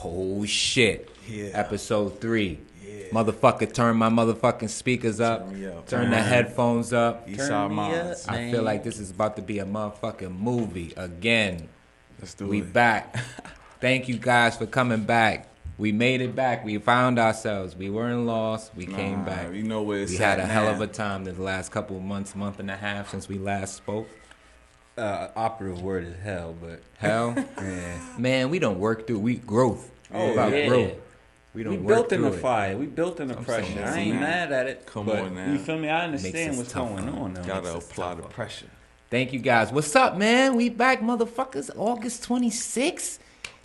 Oh shit. Yeah. Episode 3. Yeah. Motherfucker, turn my motherfucking speakers up. Turn me up. Turn the headphones up. Eastside Minds. I feel like this is about to be a motherfucking movie again. Let's do We it. back. Thank you guys for coming back. We made it back. We found ourselves. We weren't lost. We came back. You know where it's We at had a now. hell of a time the last couple of months, month and a half since we last spoke. Operative word is hell, but Hell, yeah. man, we don't work through. We growth. Oh, About yeah. growth. We We don't work built in through the it. fire. We built in the I'm pressure. saying, I ain't man. mad at it. Come but on now. You feel me? I Makes understand us what's tougher. going on though. Gotta Makes us apply the tougher. pressure. Thank you guys. What's up, man? We back, motherfuckers. August 26th.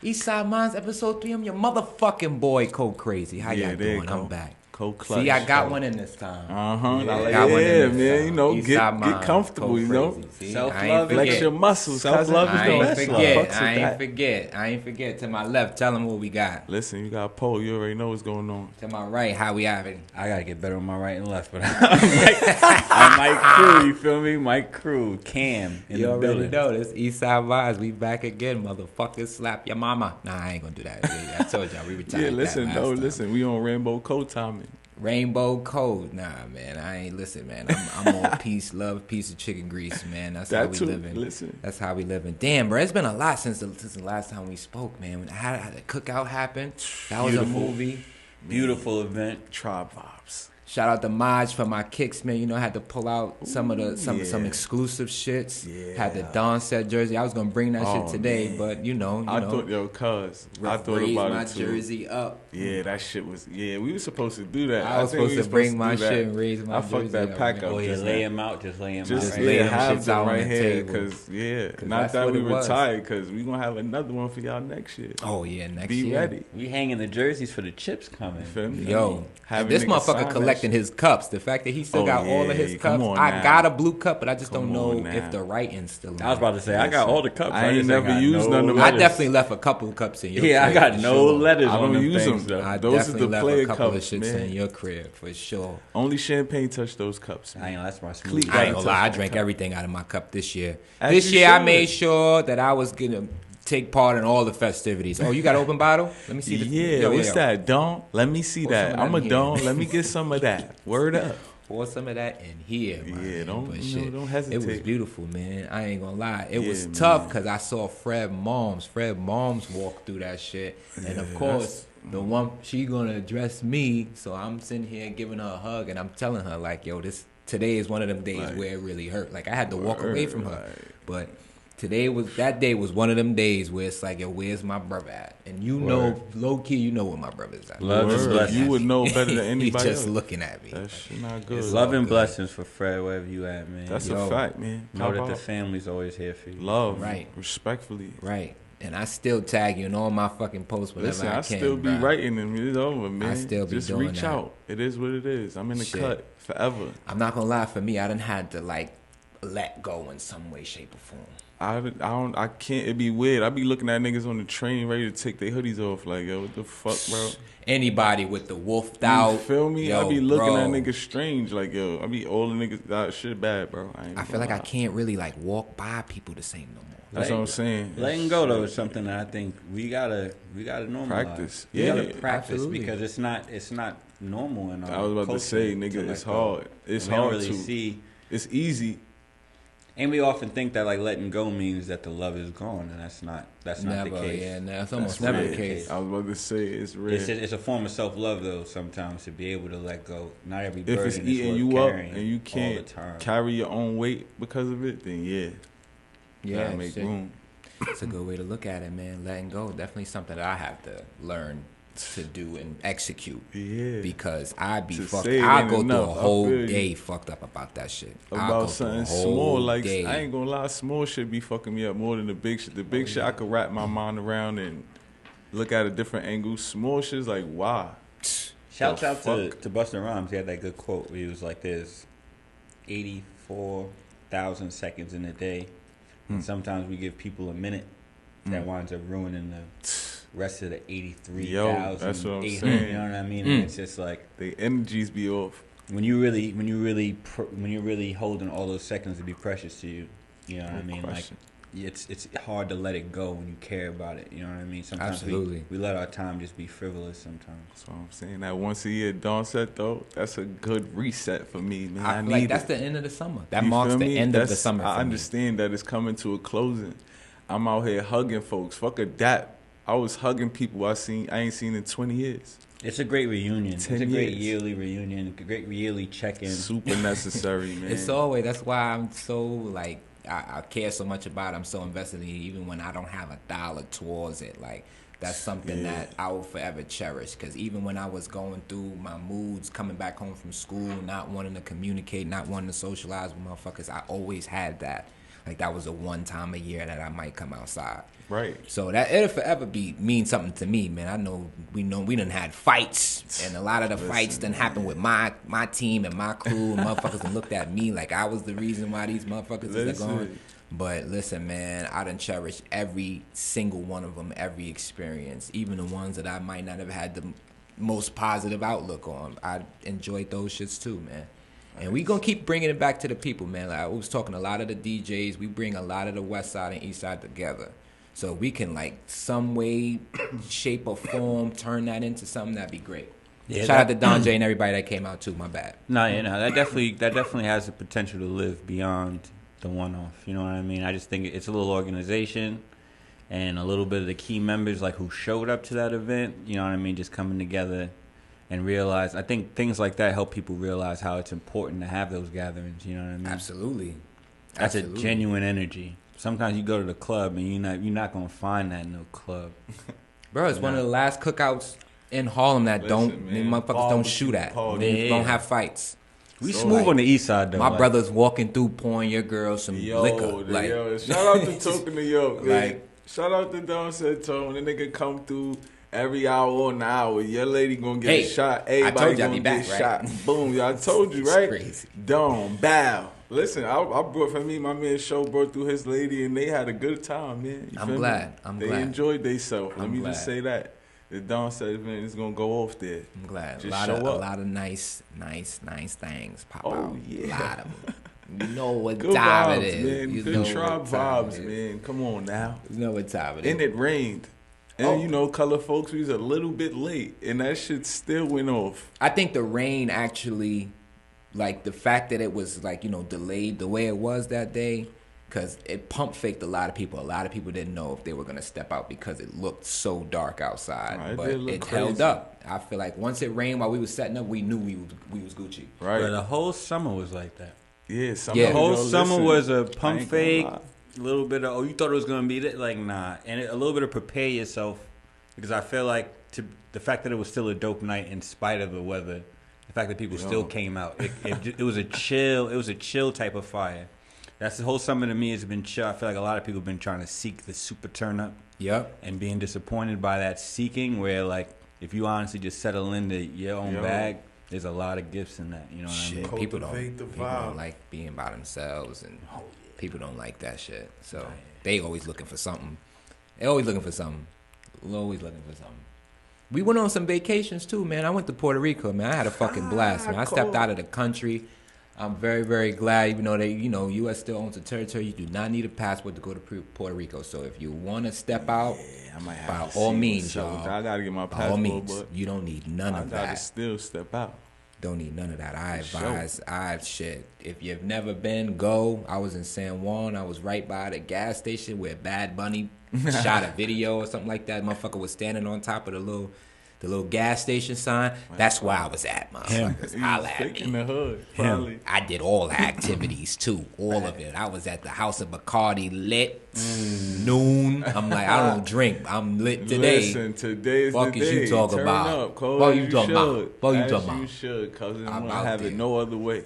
Eastside Minds, episode 3. I'm your motherfucking boy, Code Crazy. How y'all there you doing? go. I'm back. Co-clutch. See, I got one in this time. Yeah, Got one in this man. time. You know, Eastside get Minds, comfortable. Code You know, Crazy. See, Self-love I ain't flex forget. your muscles. Self-love cousin. is I the ain't best forget. love. Fucks I with ain't that. forget. I ain't forget. To my left, tell them what we got. Listen, you got a pole. You already know what's going on. To my right, how we having? I gotta get better on my right and left, but I'm Mike Crew. You feel me? Mike Crew, Cam in You the already building. know this Eastside Vibes. We back again, motherfuckers. Slap your mama. Nah, I ain't gonna do that. I told y'all we retired. Yeah, listen, that no, last time. listen. We on Rainbow Code timing. Rainbow Code. Nah, man. I ain't listen, man. I'm all peace, love, piece of chicken grease, man. That's how That we too. living. Listen. That's how we living. Damn, bro. It's been a lot since the last time we spoke, man. When how the cookout happened. That was Beautiful. a movie. Beautiful event. Tribe vibes. Shout out to Maj for my kicks, man. You know, I had to pull out some of the some yeah. exclusive shits. Yeah. Had the Dawn set jersey. I was gonna bring that Oh, shit today, man. but you know, I thought, yo, cuz. I thought raised about my it too. jersey up. Yeah, that shit was. Yeah, we were supposed to do that. I was think we supposed to were bring my do that. shit and raise my I fucked jersey that up, pack man. up. Oh yeah, just lay now. him out. Just lay him Just out. lay Right? them have shits them out on right the here, table. cause yeah, 'Cause not that's that what we it was. retired, cause we gonna have another one for y'all next year. Oh yeah, next Be year. ready. We hanging the jerseys for the chips coming. Feel me? Yo, Having this niggas sign motherfucker that collecting shit. his cups. The fact that he still Oh, got all of yeah, his come cups. on I now. got a blue cup, but I just don't Come know on if now. the writing's still in I was about to say I got all the cups. I ain't just never got used none of I letters. definitely left a couple of cups in your Yeah, I crib. got for no sure. letters I on don't them use things, them. though. I Those is definitely the left player a couple cups, of shits man. in your crib for sure. Only champagne touched those cups. I Man. ain't. That's my smooth. Cleat. I ain't gonna lie, I touch drank that cup. everything out of my cup this year. As This you year I should. made sure that I was gonna take part in all the festivities. Oh, you got an open bottle? Let me see the Yeah, what's that? Don't let me see Pour some that. of I'm that a in don't. here. Let me get some of that. Word up. Pour some of that in here, man. Yeah, don't- But you know, shit, don't It hesitate. was beautiful, man. I ain't gonna lie. It was Yeah, tough man. because I saw Fred Moms walk through that shit, and of Yeah, course, the one she gonna address me. So I'm sitting here giving her a hug, and I'm telling her like, "Yo, today is one of them days Like, where it really hurt. Like I had to walk away from her, like- but." That day was one of them days where it's like, yo, where's my brother at? And you know, low key, you know where my brother's at. Love and Word. blessings. You would know better than He anybody just else. looking at me. That shit not good. It's Love and good. blessings for Fred, wherever you at, man. That's Yo, a fact, man. know How that the about family's always here for you. love, Right. respectfully. Right. And I still tag you in all my fucking posts whenever Listen, I I can. still be bruh. writing them. It's over, man. still be Just doing reach that. out. It is what it is. I'm in the Shit. cut forever. I'm not gonna lie, for me, I done had to like let go in some way, shape, or form. I can't. It be weird. I be looking at niggas on the train ready to take their hoodies off. Like, yo, what the fuck, bro? Anybody with the wolfed out. You feel me? Yo, I be looking bro, at niggas strange. Like, yo, I be all the niggas. That shit bad, bro. I feel like I can't really like walk by people the same no more. That's what I'm saying. Letting go though is something that I think we gotta normalize. Practice. We Yeah, gotta practice absolutely. because it's not normal in our I was about to culture say, nigga, to it's let go. hard. It's And we hard don't really to. see. It's easy. And we often think that like letting go means that the love is gone, and that's not Never, the case. yeah, no, it's almost That's never rare. the case. I was about to say it's rare. It's a form of self love though. Sometimes to be able to let go. Not every If burden it's is eating worth you up carrying and you all the can't time. carry your own weight because of it, then yeah, Yeah, gotta make shit. room. It's a good way to look at it, man. Letting go, definitely something that I have to learn to do and execute. Yeah. Because I be To fucked. say it I ain't go through enough. a I whole feel you. day fucked up about that shit. I'll go About through something a whole small, like day. I ain't gonna lie, small shit be fucking me up more than the big shit. The big shit I could wrap my mind around and look at a different angle. Small shit's like, why? Shouts The out to Busta Rhymes. He had that good quote where he was like, "There's 84,000 seconds in a day, and sometimes we give people a minute that winds up ruining the rest of the 83,000. that's what I'm 800, saying. You know what I mean? And it's just like The energies be off. when you really holding all those seconds to be precious to you. You know what I mean? Question. it's hard to let it go when you care about it. You know what I mean? Sometimes Absolutely. we let our time just be frivolous sometimes. That's what I'm saying. That once a year dawn set though, that's a good reset for me, man. I feel like that's the end of the summer. That You marks feel the me? end of the summer. I for me. understand that it's coming to a closing. I'm out here hugging folks. Fuck a dap. I was hugging people I ain't seen in 20 years. It's a great reunion. It's 10 a great years. yearly reunion. A great yearly check-in. Super necessary, man. It's always, that's why I'm so like, I care so much about it. I'm so invested in it, even when I don't have $1 towards it. Like, that's something that I will forever cherish. Because even when I was going through my moods, coming back home from school, not wanting to communicate, not wanting to socialize with motherfuckers, I always had that. Like, that was a one time a year that I might come outside. Right. So that it'll forever mean something to me, man. I know we done had fights, and a lot of the fights done happened with my team and my crew. And motherfuckers done looked at me like I was the reason why these motherfuckers is going. But listen, man, I done cherished every single one of them, every experience, even the ones that I might not have had the most positive outlook on. I enjoyed those shits too, man. And we gonna keep bringing it back to the people, man. Like I was talking to a lot of the DJs. We bring a lot of the West Side and East Side together. So we can, like, some way, shape, or form, turn that into something that'd be great. Yeah, Shout out to Don J and everybody that came out too. My bad. That definitely has the potential to live beyond the one-off. You know what I mean? I just think it's a little organization and a little bit of the key members, like who showed up to that event. You know what I mean? Just coming together and realize. I think things like that help people realize how it's important to have those gatherings. You know what I mean? Absolutely. That's a genuine energy. Sometimes you go to the club and you're not gonna find that in no club. Bro, it's one of the last cookouts in Harlem that motherfuckers don't shoot at. They don't have fights. We so smooth on the east side though. My brother's walking through pouring your girl some liquor. Shout out to Token New York. Shout out to Don said Tone. The nigga come through every hour or an hour. Your lady gonna get shot. Everybody gonna get shot. Boom. Y'all told you, right? Crazy. Don, bow. Listen, I brought for me, my man Show brought through his lady, and they had a good time, man. I'm glad. They enjoyed themselves. Let me just say that. The Don said, man, it's gonna go off there. I'm glad. Just a lot of nice things pop out. Yeah. A lot of them. You know what good time vibes, it is. Man. You good tribe vibes, man. Come on now. You know what time it is. And it rained. And you know, color folks, we was a little bit late, and that shit still went off. I think the rain actually, like the fact that it was like, you know, delayed the way it was that day, because it pump faked a lot of people. A lot of people didn't know if they were going to step out because it looked so dark outside. But it held up. I feel like once it rained while we was setting up, we knew we was Gucci. Right. But the whole summer was like that. Yeah, the whole summer was a pump fake. A little bit of, you thought it was going to be that? Like, nah. And a little bit of prepare yourself, because I feel like the fact that it was still a dope night in spite of the weather, the fact that people still came out, it was a chill type of fire. That's the whole summer to me has been chill. I feel like a lot of people have been trying to seek the super turn up. Yep. And being disappointed by that seeking, where like if you honestly just settle into your own bag, there's a lot of gifts in that. You know what I mean? People don't like being by themselves, and people don't like that shit. So they always looking for something. We went on some vacations too, man. I went to Puerto Rico, man. I had a fucking blast, man. I stepped out of the country. I'm very, very glad, even though U.S. still owns the territory. You do not need a passport to go to Puerto Rico. So if you want to step out, by all means, y'all. I gotta get my passport, by all means, but you don't need none of that. I gotta still step out. Don't need none of that. I advise. If you've never been, go. I was in San Juan. I was right by the gas station where Bad Bunny shot a video or something like that. Motherfucker was standing on top of the little gas station sign. That's where I was at, motherfuckers. Holla at me. In the hood, probably. I did all the activities too, all of it. I was at the House of Bacardi lit noon. I'm like, I don't drink. I'm lit today. Listen, today is fuck the is day. you talking Turn about? Up, Cole. What you talking about? What you talking about? You should, cousin. I'm I have it no other way.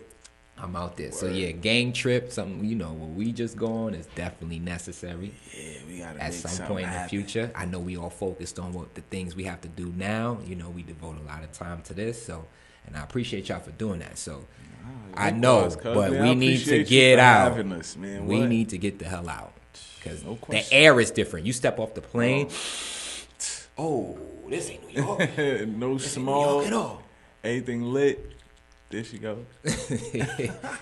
I'm out there. Word. So yeah, gang trip, something where we just going is definitely necessary. Yeah, we gotta at some point in the future. I know we all focused on what the things we have to do now. We devote a lot of time to this. So, and I appreciate y'all for doing that. So, I know, but we need to get out. Us, man. We need to get the hell out because the air is different. You step off the plane. Oh, this ain't New York. No small. Anything lit. There she goes.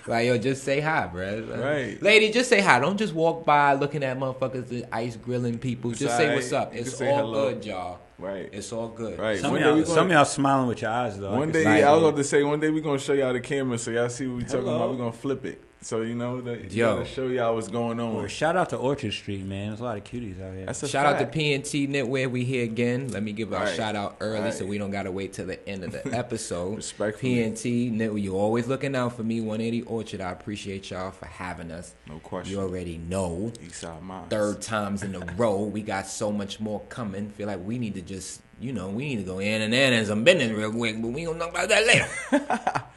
Like, yo, just say hi, bro. Right. Lady, just say hi. Don't just walk by looking at motherfuckers that ice grilling people. Just say what's up. It's all good, y'all. Right. It's all good. Right. Some of y'all smiling with your eyes, though. One day, I was about to say, one day we're going to show y'all the camera so y'all see what we talking about. We're going to flip it. So, you know, to show y'all what's going on. Well, shout out to Orchard Street, man. There's a lot of cuties out here. Shout out to PNT Knitwear. We here again. Let me give our shout out early so we don't got to wait till the end of the episode. Respectfully. PNT Knitwear. You always looking out for me. 180 Orchard. I appreciate y'all for having us. No question. You already know. Eastside Mines. 3rd times in a row. We got so much more coming. Feel like we need to just, we need to go in and some business real quick, but we gonna talk about that later.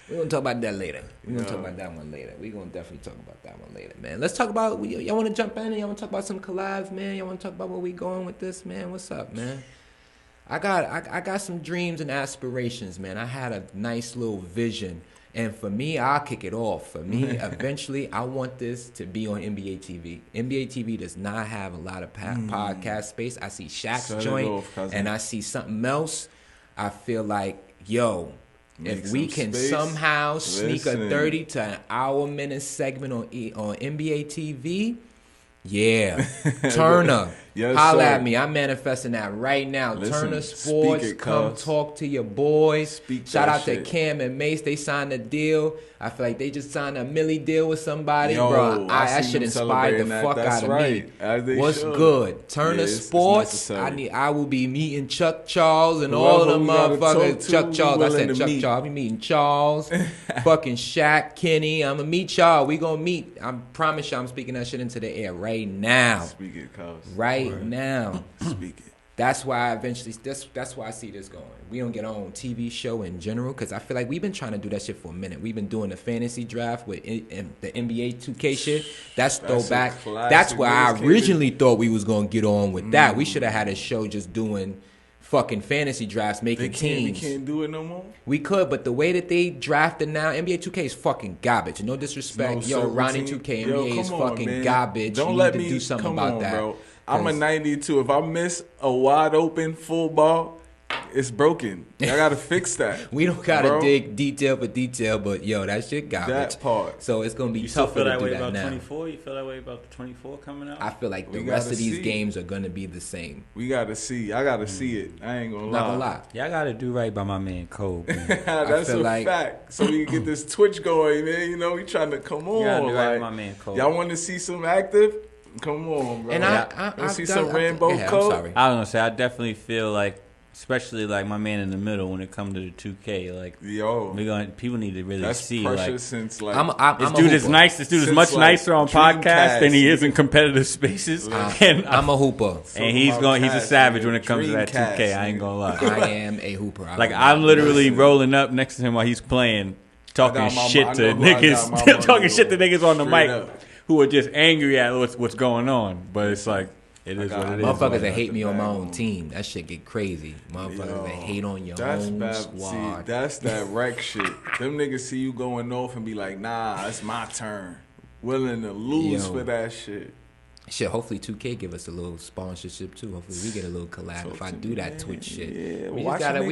We're gonna talk about that later. We're gonna talk about that one later. We're gonna definitely talk about that one later, man. Let's talk about, y'all wanna jump in and y'all wanna talk about some collabs, man? Y'all wanna talk about where we going with this, man? What's up, man? I got some dreams and aspirations, man. I had a nice little vision. And for me, I'll kick it off. For me, eventually, I want this to be on NBA TV. NBA TV does not have a lot of podcast space. I see Shaq's joint, and I see something else. I feel like, if we can somehow sneak a 30 to an hour-minute segment on NBA TV, Turner, holla at me. I'm manifesting that right now. Turner Sports, come talk to your boys. Shout out to Cam and Mace. They signed a deal. I feel like they just signed a milli deal with somebody, bro. That shit inspired the fuck out of me. What's good? Turner Sports. I will be meeting Chuck Charles and all of them motherfuckers. Chuck Charles. I said Chuck Charles. I'll be meeting Charles, fucking Shaq, Kenny. I'm gonna meet y'all. We gonna meet. I promise y'all, I'm speaking that shit into the air right now. Speak it, cuz. Right now. Speak it. That's why I eventually, that's why I see this going. We don't get our own TV show in general, because I feel like we've been trying to do that shit for a minute. We've been doing the fantasy draft with the NBA 2K shit. That's throwback. That's why I originally thought we was going to get on with that. We should have had a show just doing fucking fantasy drafts, making teams. We can't do it no more? We could, but the way that they drafted now, NBA 2K is fucking garbage. No disrespect. Ronnie 2K, NBA is fucking garbage. Don't let me do something about that. Bro. I'm a 92. If I miss a wide open full ball, it's broken. I gotta fix that. We don't gotta dig detail for detail, but that shit garbage. That part. So it's gonna be to tougher to do that now. You feel that way about 24? You feel that way about the 24 coming out? I feel like the rest of these games are gonna be the same. We gotta see. I gotta see it. I ain't gonna lie. Not gonna lie. Y'all gotta do right by my man Cole. That's a fact. So we can get this Twitch going, man. We trying to come on. You gotta do right by my man Cole. Y'all want to see some active? Come on, bro. And I see some Rambo Code. I'm sorry. I was gonna say I definitely feel like, especially like my man in the middle when it comes to the 2K, like people need to really see. That's pressure like, since like this dude is nice. This dude is much nicer on podcasts than he is in competitive spaces. And I'm a hooper, and he's a savage when it comes to that 2K. I ain't gonna lie. I am a hooper. I'm literally rolling up next to him while he's playing, talking shit to niggas, talking shit to niggas on the mic who are just angry at what's going on. But it's like, it is what it is. Motherfuckers that hate me on my own team, that shit get crazy. Motherfuckers that hate on your own squad. See, that's that wreck shit. Them niggas see you going off and be like, nah, it's my turn. Willing to lose for that shit. Shit, hopefully 2K give us a little sponsorship too. Hopefully we get a little collab if I do that Twitch shit. Yeah, we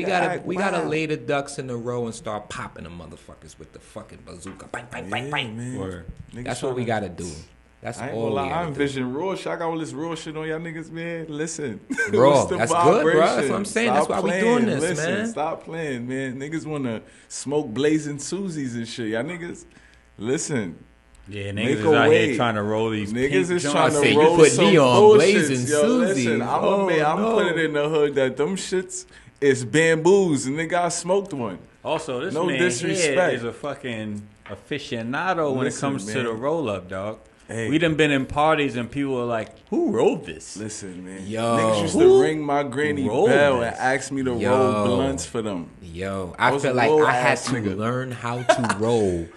gotta lay the ducks in a row and start popping the motherfuckers with the fucking bazooka. Bang, bang, bang, bang. That's what we gotta do. That's all. I envision raw shit. I got all this raw shit on y'all niggas, man. Listen, raw. That's good, bro. That's what I'm saying. That's why we doing this, man. Stop playing, man. Niggas wanna smoke blazing Suzies and shit. Y'all niggas, listen. Yeah, niggas is out here trying to roll these niggas is trying to roll you put some me on blazing Yo, listen, I'm putting it in the hood that them shits is bamboos, and nigga, I smoked one. Also, this no man disrespect. Here is a fucking aficionado when it comes to the roll up, dog. Hey. We done been in parties and people are like, "Who rolled this?" Listen, man. Yo, niggas used to ring my granny bell and ask me to roll blunts for them. Yo, I feel like I had to learn how to roll.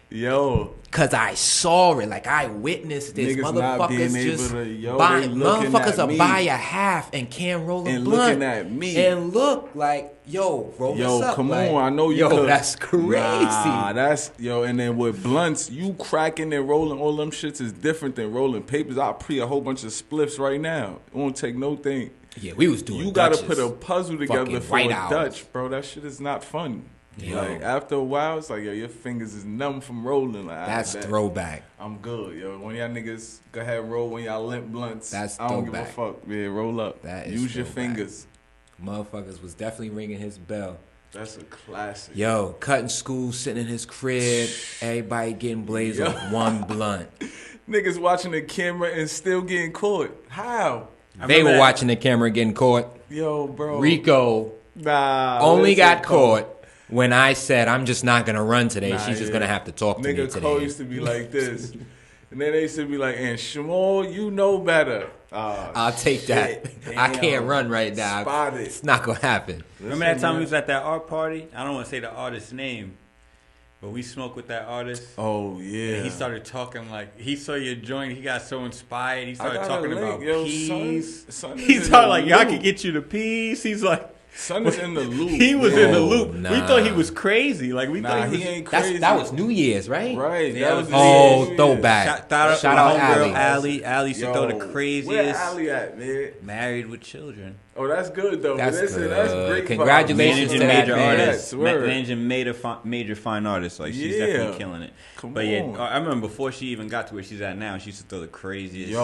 Yo, cause I saw it, like I witnessed this. Niggas motherfuckers just buy, motherfuckers will buy a half and can't roll a and blunt. Looking at me and look like, roll this up. Come like, on, I know you. That's crazy. Nah, that's and then with blunts, you cracking and rolling all them shits is different than rolling papers. I'll pre a whole bunch of spliffs right now. It won't take no thing. Yeah, we was doing. You gotta put a puzzle together for a Dutch, bro. That shit is not fun. Like after a while, it's like, yo, your fingers is numb from rolling. Like, that's throwback. I'm good, yo. When y'all niggas go ahead and roll, when y'all limp blunts, that's I don't throwback. give a fuck. Yeah, roll up. That is Use throwback. your fingers. Motherfuckers was definitely ringing his bell. That's a classic. Yo, cutting school, sitting in his crib, everybody getting blazed off one blunt. Niggas watching the camera and still getting caught. How? They were watching the camera getting caught. Yo, bro. Rico only got caught when I said, I'm just not going to run today. She's just going to have to talk to me today. Nigga Cole used to be like this. And then they used to be like, and Shmuel, you know better. I'll take that. I can't run right now. Spotted. It's not going to happen. Remember that time we was at that art party? I don't want to say the artist's name, but we smoked with that artist. Oh, yeah. And he started talking like, he saw your joint. He got so inspired. He started talking about peace. Son he started like, y'all can get you the peace. He's like, Son is in the loop. He was in the loop. Nah. We thought he was crazy. Like we thought he ain't crazy. That was New Year's, right? Right. Yeah, that was throwback. Shout out Ali. Ali used to throw the craziest. Where Ali at, man? Married with children. Oh, that's good though. That's good. That's great. Congratulations to that major man. artists. Managing major fine artists. Like she's definitely killing it. Come on. I remember before she even got to where she's at now, she used to throw the craziest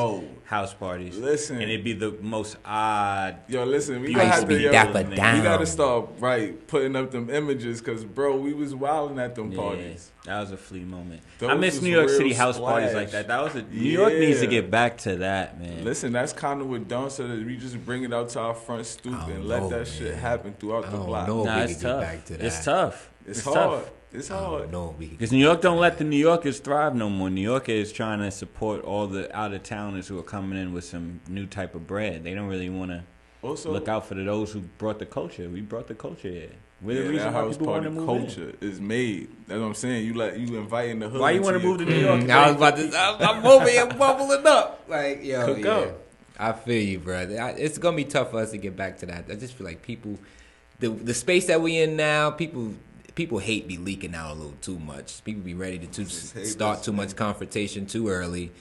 house parties. Listen, and it'd be the most odd. Yo, listen, we gotta start putting up them images because, bro, we was wilding at them parties. That was a flea moment. Those I miss New York City house parties like that. New York needs to get back to that, man. Listen, that's kind of what Don said. Is we just bring it out to our front stoop and let that shit happen throughout the block. It's tough. It's tough. It's hard. It's hard. Because New York don't let the New Yorkers thrive no more. New York is trying to support all the out-of-towners who are coming in with some new type of bread. They don't really want to look out for those who brought the culture. We brought the culture here. We're the reason why people want to move culture is made. That's what I'm saying. You inviting the hood. Why you want to move to New York? I was about to. I'm over here bubbling up. Like, yo, up. I feel you, bro. It's gonna be tough for us to get back to that. I just feel like people, the space that we in now, people hate be leaking out a little too much. People be ready to start too much confrontation too early.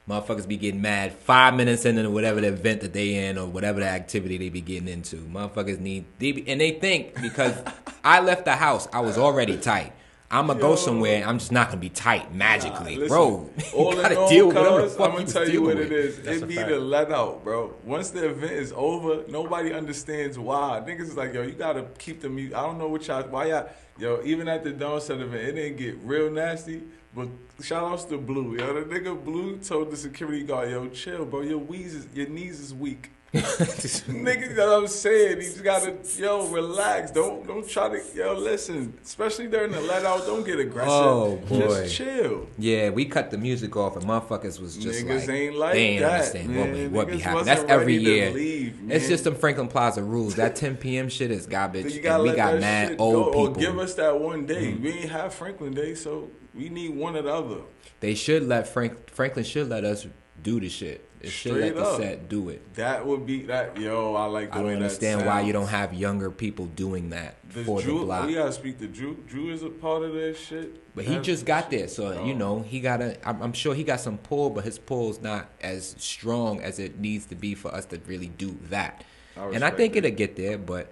Motherfuckers be getting mad 5 minutes into whatever the event that they in or whatever the activity they be getting into. Motherfuckers they think because I left the house, I was already tight. I'm going to go somewhere, I'm just not going to be tight magically. Listen, bro, you got to deal with whatever the fuck I'm going to tell you what it is. It be the let out, bro. Once the event is over, nobody understands why. Niggas is like, yo, you got to keep the music. I don't know why y'all, yo, even at the Dawn Set event, it didn't get real nasty. But shout outs to Blue. Yo, the nigga Blue told the security guard, yo, chill, bro. Your knees is weak. Nigga, you know what I'm saying? You just gotta, relax. Don't try to, listen. Especially during the let out, don't get aggressive. Oh boy, just chill. Yeah, we cut the music off, and motherfuckers was just niggas ain't they ain't that, understand man. what be happening. That's every year. It's just some Franklin Plaza rules. That 10 p.m. shit is garbage. And we got mad old people. Or give us that one day. We ain't have Franklin Day, so we need one or the other. They should let Franklin should let us do the shit. It should let the set do it. That would be that. Yo, I like the way that I don't understand why you don't have younger people doing that for the block. We gotta speak to Drew. Drew is a part of this shit. But he just got there, so he gotta. I'm sure he got some pull, but his pull's not as strong as it needs to be for us to really do that. And I think it'll get there, but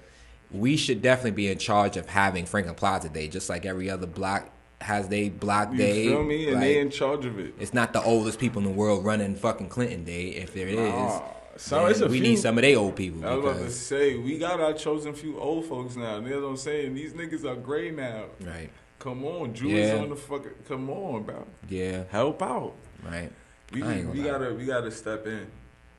we should definitely be in charge of having Franklin Plaza Day, just like every other block has they block day. You feel me? And they in charge of it. It's not the oldest people in the world running fucking Clinton Day. If there is, we need some of they old people. I was about to say, we got our chosen few old folks now. You know what I'm saying? These niggas are gray now. Right. Come on, Drew is on the fucking. Come on, bro. Yeah. Help out. Right. We gotta step in.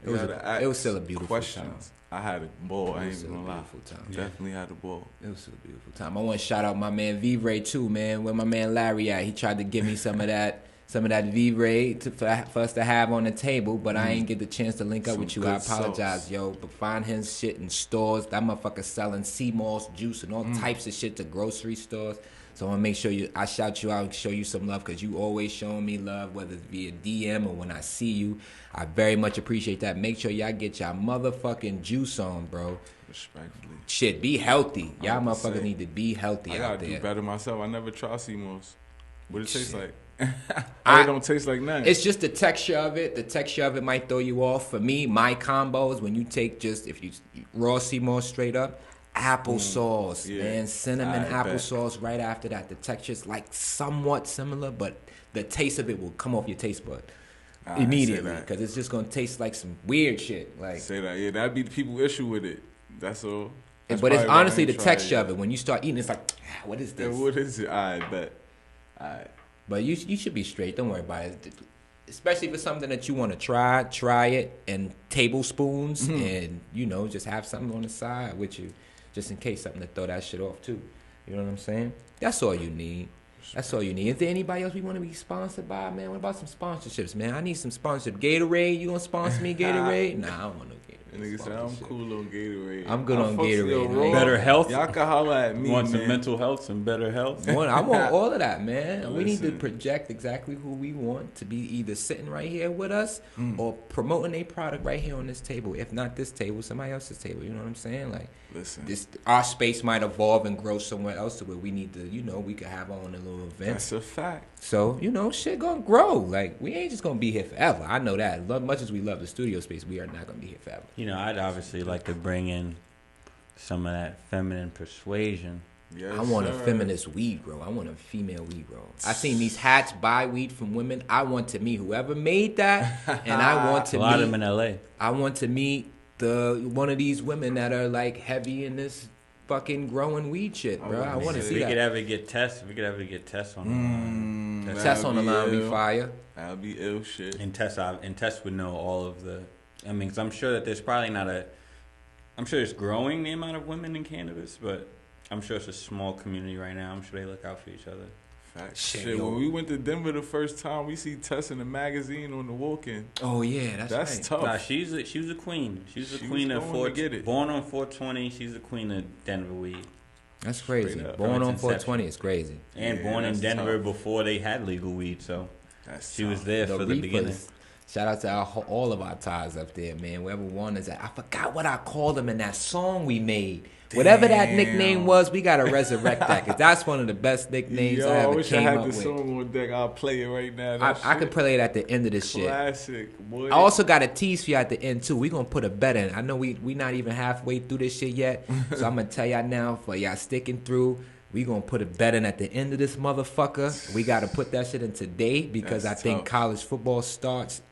It was still a beautiful questions. Time. I had a ball. I ain't gonna lie. Definitely had a ball. It was still a beautiful time. I want to shout out my man V-Ray too, man. Where my man Larry at? He tried to give me some of that V-Ray for us to have on the table, but I ain't get the chance to link up with you. I apologize, yo. But find his shit in stores. That motherfucker selling sea-moss juice and all types of shit to grocery stores. So I want to make sure I shout you out and show you some love because you always showing me love, whether it's via DM or when I see you. I very much appreciate that. Make sure y'all get y'all motherfucking juice on, bro. Respectfully. Shit, be healthy. Y'all motherfuckers need to be healthy out there. I gotta do better myself. I never try sea-moss. What it tastes like? It don't taste like nothing. It's just the texture of it. The texture of it might throw you off. For me, my combos, when you take if you raw sea-moss straight up, applesauce, man. Cinnamon applesauce right after that. The texture's like somewhat similar, but the taste of it will come off your taste bud immediately because it's just gonna taste like some weird shit. Like say that, yeah, that'd be the people's issue with it. That's all. That's but it's honestly the texture of it. When you start eating, it's like, what is this? Yeah, what is it? I bet. But you should be straight. Don't worry about it. Especially if it's something that you want to try it in tablespoons and, just have something on the side with you just in case, something to throw that shit off too. You know what I'm saying? That's all you need. That's all you need. Is there anybody else we want to be sponsored by, man? What about some sponsorships, man? I need some sponsorship. Gatorade, you gonna sponsor me, Gatorade? Nah, I don't want no Gatorade. Nigga said I'm cool on Gatorade. I'm good on Gatorade. Better health. Y'all can holler at me. You want some mental health, some better health? I want all of that, man. We need to project exactly who we want to be either sitting right here with us or promoting a product right here on this table. If not this table, somebody else's table. You know what I'm saying? Like, our space might evolve and grow somewhere else to where we need to, we could have our own little events. That's a fact. So, shit gonna grow. Like, we ain't just gonna be here forever. I know that. Much as we love the studio space, we are not gonna be here forever. I'd obviously like to bring in some of that feminine persuasion. Yes, I want a feminist weed grow. I want a female weed grow. I seen these hats buy weed from women. I want to meet whoever made that, and I want to meet a lot of them in LA. I want to meet one of these women that are like heavy in this fucking growing weed shit, bro. I want to see that. We could ever get Tess on the line. Tess on the line be fire. That'll be ill shit. And Tess would know all of the. I mean, 'cause I'm sure that there's probably not I'm sure it's growing the amount of women in cannabis, but I'm sure it's a small community right now. I'm sure they look out for each other. Fact. Shit, when we went to Denver the first time, we see Tess in the magazine on the walk-in. Oh yeah, that's right. Tough. Nah, she was a queen. She was a queen of born on 420. She's the queen of Denver weed. That's crazy. Born on 420 is crazy. And born in Denver before they had legal weed, so she was there for the beginning. Shout out to all of our ties up there, man. Whoever one is at. I forgot what I called them in that song we made. Damn. Whatever that nickname was, we got to resurrect that because that's one of the best nicknames I ever came up with. I wish I had the song on deck. I'll play it right now. I could play it at the end of this shit. Classic, boy. I also got a tease for you at the end, too. We're going to put a bet in. I know we not even halfway through this shit yet, so I'm going to tell y'all now, for y'all sticking through, we going to put a bet in at the end of this motherfucker. We got to put that shit in today because I think college football starts.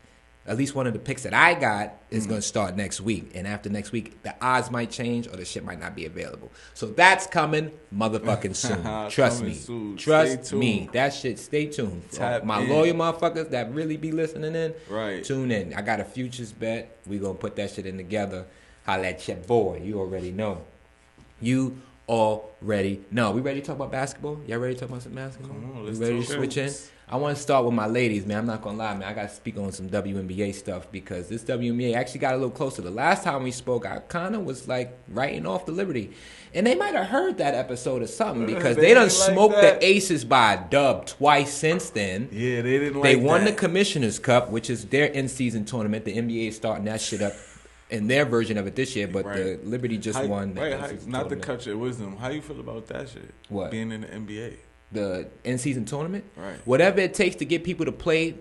At least one of the picks that I got is going to start next week. And after next week, the odds might change or the shit might not be available. So that's coming motherfucking soon. Trust me. Soon. Trust me. That shit, stay tuned. My loyal motherfuckers that really be listening in, tune in. I got a futures bet. We going to put that shit in together. Holla at your boy. You already know. We ready to talk about basketball? Y'all ready to talk about some basketball? Come on, we ready to switch in? I want to start with my ladies, man. I'm not going to lie, man. I got to speak on some WNBA stuff because this WNBA actually got a little closer. The last time we spoke, I kind of was like writing off the Liberty. And they might have heard that episode or something because they done smoked the Aces by a dub twice since then. Yeah, they didn't like that. They won the Commissioner's Cup, which is their in-season tournament. The NBA is starting that shit up in their version of it this year, but the Liberty just won. Not to cut your wisdom. How you feel about that shit? What? Being in the NBA. The in-season tournament? Right. Whatever it takes to get people to play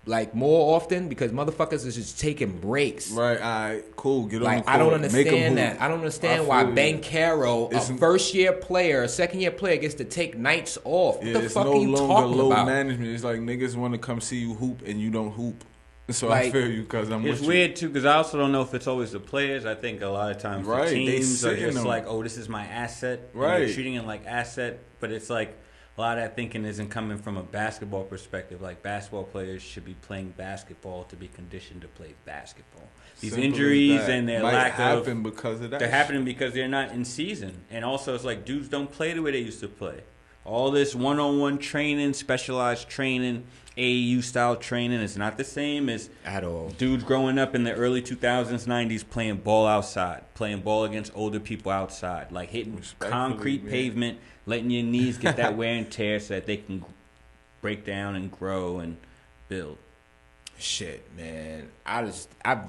like more often because motherfuckers is just taking breaks. Right, all right, cool. Get on the court. I don't understand that. I don't understand why Ben Caro, a first-year player, a second-year player, gets to take nights off. What the fuck are you talking about? It's no longer load management. It's like niggas want to come see you hoop and you don't hoop. So I feel you because I'm with you. It's weird, too, because I also don't know if it's always the players. I think a lot of times the teams are just like, oh, this is my asset. Right. You're treating it like asset, but it's like a lot of that thinking isn't coming from a basketball perspective. Like basketball players should be playing basketball to be conditioned to play basketball. These injuries and their lack of because of that. They're happening because they're not in season, and also it's like dudes don't play the way they used to play. All this one-on-one training, specialized training, AAU style training is not the same as at all. Dudes growing up in the early 2000s, 90s playing ball outside, playing ball against older people outside, like hitting concrete pavement, letting your knees get that wear and tear so that they can break down and grow and build. Shit, man.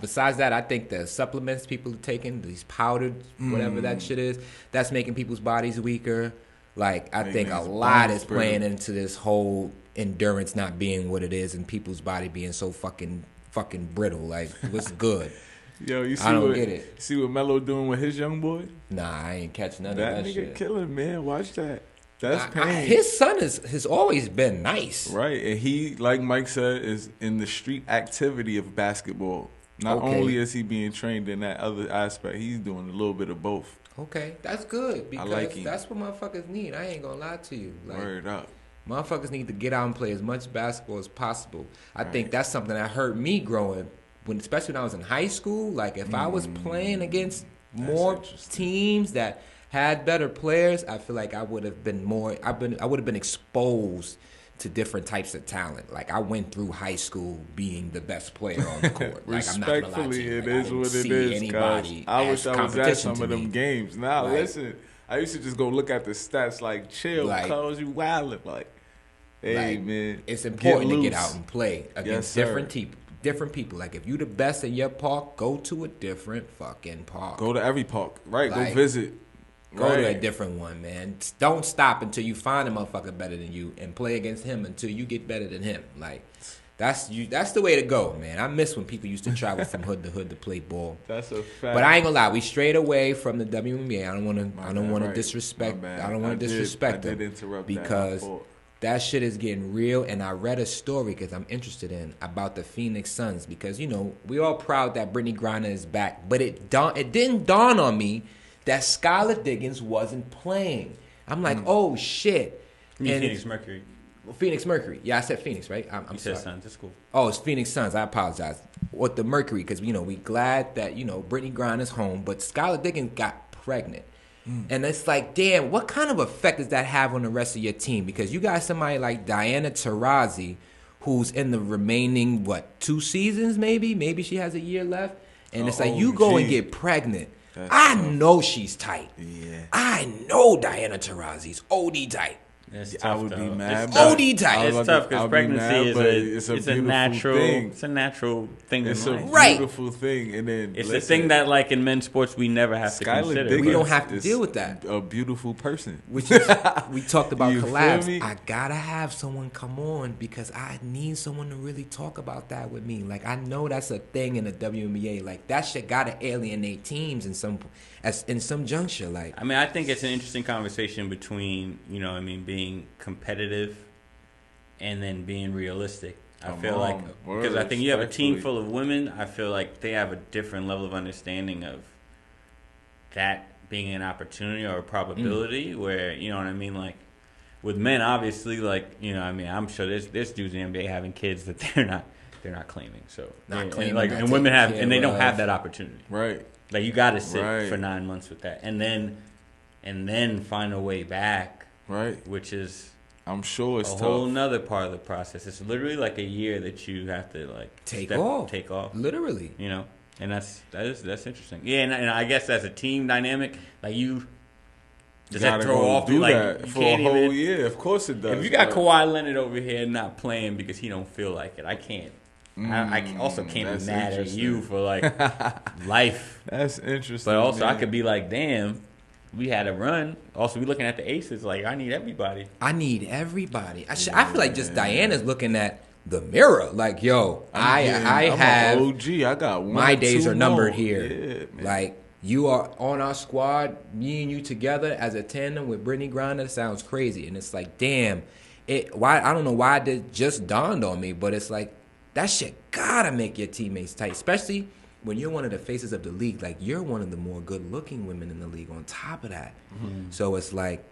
Besides that, I think the supplements people are taking, these powdered, whatever that shit is, that's making people's bodies weaker. Like, I think a lot is playing into this whole endurance not being what it is and people's body being so fucking brittle. Like, what's good? Yo, you see I don't what, get it. See what Melo doing with his young boy? Nah, I ain't catch none That of that nigga shit. killing, man. Watch that. That's pain. His son has always been nice. Right, and he, like Mike said, is in the street activity of basketball. Not only is he being trained in that other aspect, he's doing a little bit of both. Okay, that's good because like that's what motherfuckers need. I ain't gonna lie to you. Like, word up. Motherfuckers need to get out and play as much basketball as possible. I think that's something that hurt me growing, especially when I was in high school. Like, if I was playing against more teams that had better players, I feel like I would have been more. I would have been exposed to different types of talent. Like, I went through high school being the best player on the court. Like, I'm not gonna lie to Respectfully, you. it Like, I is didn't what it see is. anybody I as wish I was at competition some to of them me. games. Nah, Like, listen. I used to just go look at the stats. Like, chill, Like, cuz you wildin'. Like, hey, like, man, it's important to get loose. out and play against different people. Like, if you the best in your park, go to a different fucking park. Go to every park, right? Like, go visit. Go to a Right. different one, man. Don't stop until you find a motherfucker better than you and play against him until you get better than him. Like, that's the way to go, man. I miss when people used to travel from hood to hood to play ball. That's a fact. But I ain't gonna lie, we strayed away from the WNBA. I don't want to right. disrespect. My bad. I don't want to disrespect I them did interrupt because that. My fault. that shit is getting real. And I read a story because I'm interested in about the Phoenix Suns because we all proud that Brittany Griner is back, but it didn't dawn on me that Skylar Diggins wasn't playing. I'm like, oh shit. You mean Phoenix Mercury. Phoenix Mercury. Yeah, I said Phoenix, right? I'm You sorry. said Suns. That's cool. Oh, it's Phoenix Suns. I apologize. With the Mercury, because we glad that Brittany Griner's home, but Skylar Diggins got pregnant, and it's like, damn, what kind of effect does that have on the rest of your team? Because you got somebody like Diana Taurasi, who's in the remaining 2 seasons, maybe she has a year left, and it's like you go and get pregnant. I know she's tight. Yeah. I know Diana Taurasi's OD tight. It's tough, I would be though. mad. It's OD tough. tight. It's tough because I'll be pregnancy mad, is it's a a natural thing. It's a natural thing It's in a life. Right. beautiful thing, and then It's the thing that, like in men's sports, we never have to Skylar consider. Diggins We don't have to is deal with that. A beautiful person. Which is, we talked about You feel collabs. me? I gotta have someone come on because I need someone to really talk about that with me. Like, I know that's a thing in the WNBA. Like, that shit gotta alienate teams in some juncture. Like, I mean, I think it's an interesting conversation between, being competitive and then being realistic. I feel like, because I think you have a team full of women, I feel like they have a different level of understanding of that being an opportunity or a probability where, you know what I mean? Like, with men, obviously, like, I'm sure there's dudes in the NBA having kids that they're not claiming. So, and women have, and they don't have that opportunity. Right. Like, you got to sit for 9 months with that, and then find a way back. Right. Which is, I'm sure it's a tough. whole nother part of the process. It's literally like a year that you have to take off. Literally. And that's interesting. Yeah, and I guess as a team dynamic, like does that throw off do like that you for can't a whole even, year? Of course it does. If you got Kawhi Leonard over here not playing because he don't feel like it, I can't. I also can't be mad at you for like life. That's interesting. But also, man. I could be like, damn, we had a run. Also, we looking at the aces. Like, I need everybody. I feel like just Diana's looking at the mirror. Like, yo, I have an OG. I got one. My days are numbered more. here. Yeah, like, you are on our squad, me and you together as a tandem with Brittany Griner. Sounds crazy, and it's like, damn, I don't know why it just dawned on me, but it's like that shit gotta make your teammates tight, especially when you're one of the faces of the league. Like, you're one of the more good-looking women in the league. On top of that, so it's like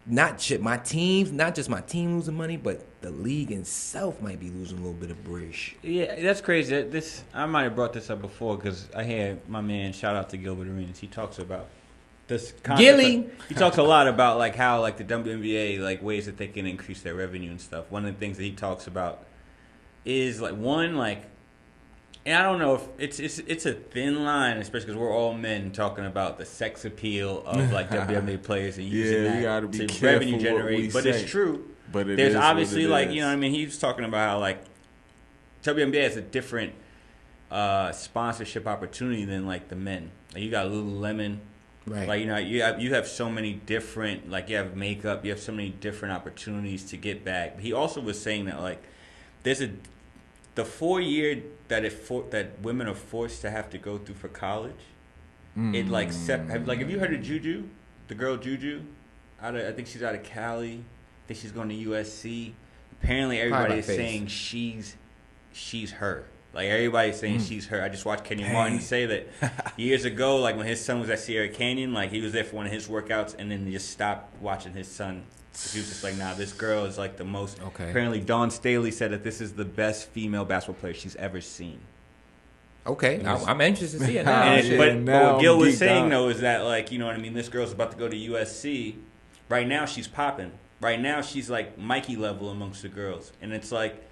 not just my team losing money, but the league itself might be losing a little bit of bridge. Yeah, that's crazy. I might have brought this up before because I had my man, shout out to Gilbert Arenas. He talks about this concept. Gilly. He talks a lot about like how like the WNBA, like ways that they can increase their revenue and stuff. One of the things that he talks about is like one, like, and I don't know if it's a thin line, especially because we're all men talking about the sex appeal of like WNBA players and using that to revenue generate. But it's true. But there's obviously like, you know what I mean? He's talking about how like WNBA has a different sponsorship opportunity than like the men. Like, you got Lululemon. Right. Like, you have so many different, like, you have makeup, you have so many different opportunities to get back. But he also was saying that like the the 4 year that women are forced to have to go through for college, it like have you heard of Juju, the girl Juju? I think she's out of Cali. I think she's going to USC. Apparently, everybody is saying she's her. Like everybody's saying she's her. I just watched Kenyon Martin say that years ago, like when his son was at Sierra Canyon, like he was there for one of his workouts, and then he just stopped watching his son. He was just like, nah, this girl is like the most. Okay. Apparently, Dawn Staley said that this is the best female basketball player she's ever seen. Okay, I'm anxious to see it now. But what Gil was saying though is that, like, you know what I mean, this girl's about to go to USC. Right now she's popping. Right now she's like Mikey level amongst the girls, and it's like,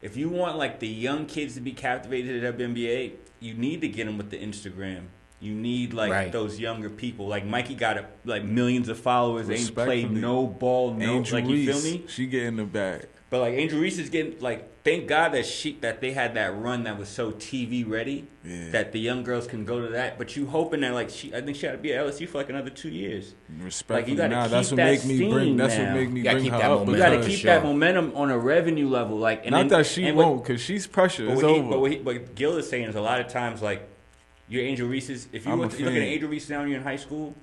if you want like the young kids to be captivated at WNBA, you need to get them with the Instagram. You need like those younger people. Like Mikey got like millions of followers. Ain't played no ball, no Angel like Reese, you feel me? She getting the bag. But like Angel Reese is getting like, thank God that they had that run that was so TV ready that the young girls can go to that. But you hoping that like I think she had to be at LSU for like another 2 years. Respect. Like you got to keep that's what that make me bring. That's what make me bring her up. You got to keep that momentum on a revenue level. Like, and not that she won't, because she's pressure. It's over. But Gil is saying is a lot of times like your Angel Reese's. If you look at Angel Reese down here in high school,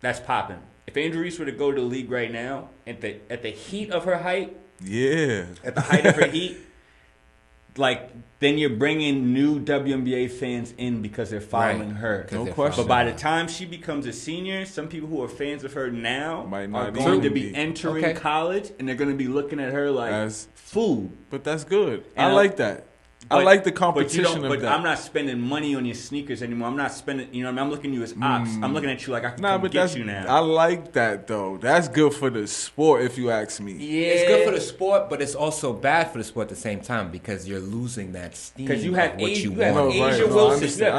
that's popping. If Angel Reese were to go to the league right now at the heat of her height. Yeah. At the height of her heat, like, then you're bringing new WNBA fans in because they're following her. No question. But by the time she becomes a senior, some people who are fans of her now are not going to be entering college, and they're going to be looking at her like as food. But that's good. I like that. I like the competition but I'm not spending money on your sneakers anymore. I'm not spending, you know what I mean? I'm looking at you as ops. I'm looking at you like I can get you now. I like that, though. That's good for the sport, if you ask me. Yeah. It's good for the sport, but it's also bad for the sport at the same time because you're losing that steam. Because you have Asia Wilson.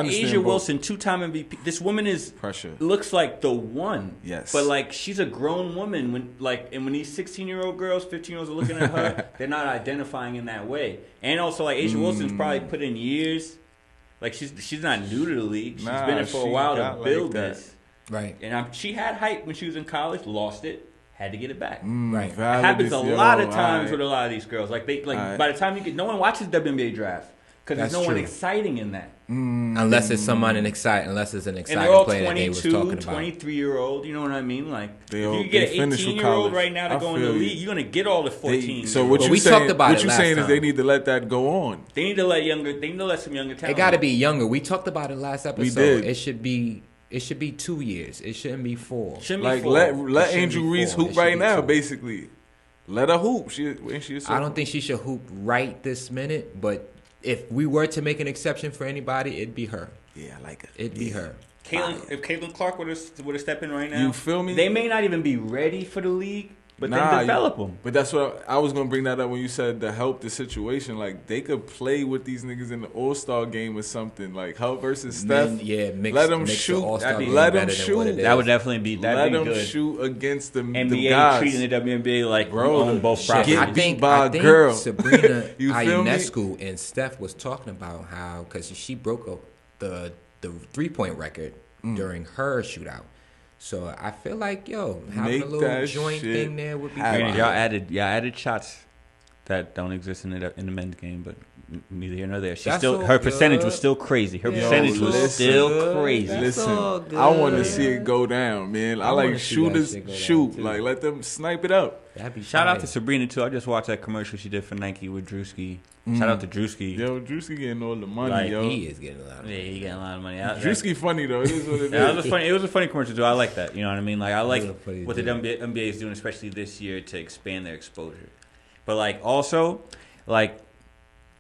Asia Wilson, 2-time MVP. This woman is pressure. Looks like the one. Yes. But like she's a grown woman. When these 16-year-old girls, 15-year-olds are looking at her, they're not identifying in that way. And also like Asia Wilson's probably put in years. Like she's not new to the league. She's been in for a while to build this. Right. And she had hype when she was in college, lost it, had to get it back. Right. It happens a lot of times with a lot of these girls. Like by the time no one watches WNBA draft because there's no one exciting in that. Unless it's someone unless it's an exciting and they're all player 22, that they was talking about. 23-year-old, you know what I mean? Like if you get an 18-year-old right now to go in the league, you're gonna get all the 14. So what you saying? What you saying is they need to let that go on. They need to let some younger talent. It got to be younger. We talked about it last episode. We did. It should be 2 years. It shouldn't be 4. Like let Angel Reese hoop right now, basically. Let her hoop. I don't think she should hoop right this minute, but if we were to make an exception for anybody, it'd be her. Yeah, I like it. It'd be her. If Caitlin Clark would have stepped in right now, you feel me? They may not even be ready for the league, but then develop them. But that's what I was gonna bring that up when you said to help the situation. Like they could play with these niggas in the All-Star game or something. Like Hub versus Steph. Let them shoot. Let them shoot. That would definitely be. Let them good. Shoot against the NBA guys. treating the WNBA like own both properties. I think Sabrina Ionescu and Steph was talking about how because she broke up the 3-point record during her shootout. So I feel like having a little joint thing there would be great. Y'all added shots that don't exist in the men's game, but neither here nor there. Her percentage was still crazy. Her percentage was still crazy. Listen, I want to see it go down, man. I like shooters shoot. Like let them snipe it up. Shout out to Sabrina too. I just watched that commercial she did for Nike with Drewski. Shout out to Drewski. Yo, Drewski getting all the money, yo. He is getting a lot of money. Yeah, he getting a lot of money. Drewski funny though. It is what it is. It was a funny commercial too. I like that. You know what I mean? Like I like what the NBA is doing, especially this year, to expand their exposure. But like also, like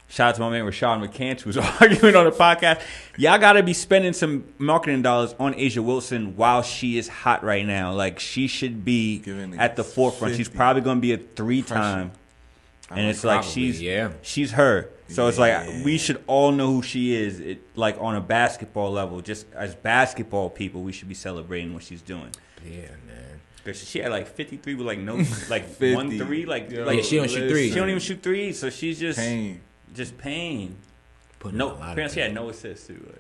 shout out to my man Rashad McCants who's arguing on the podcast. Y'all gotta be spending some marketing dollars on Asia Wilson while she is hot right now. Like she should be at the forefront. 50. She's probably gonna be a 3-time. And it's like she's her. So it's like we should all know who she is. Like on a basketball level, just as basketball people, we should be celebrating what she's doing. Yeah, man. Because she had like 53 with like no 1 3 like she don't shoot threes. She don't even shoot threes, so she's just pain. Just pain. Apparently she had no assists too.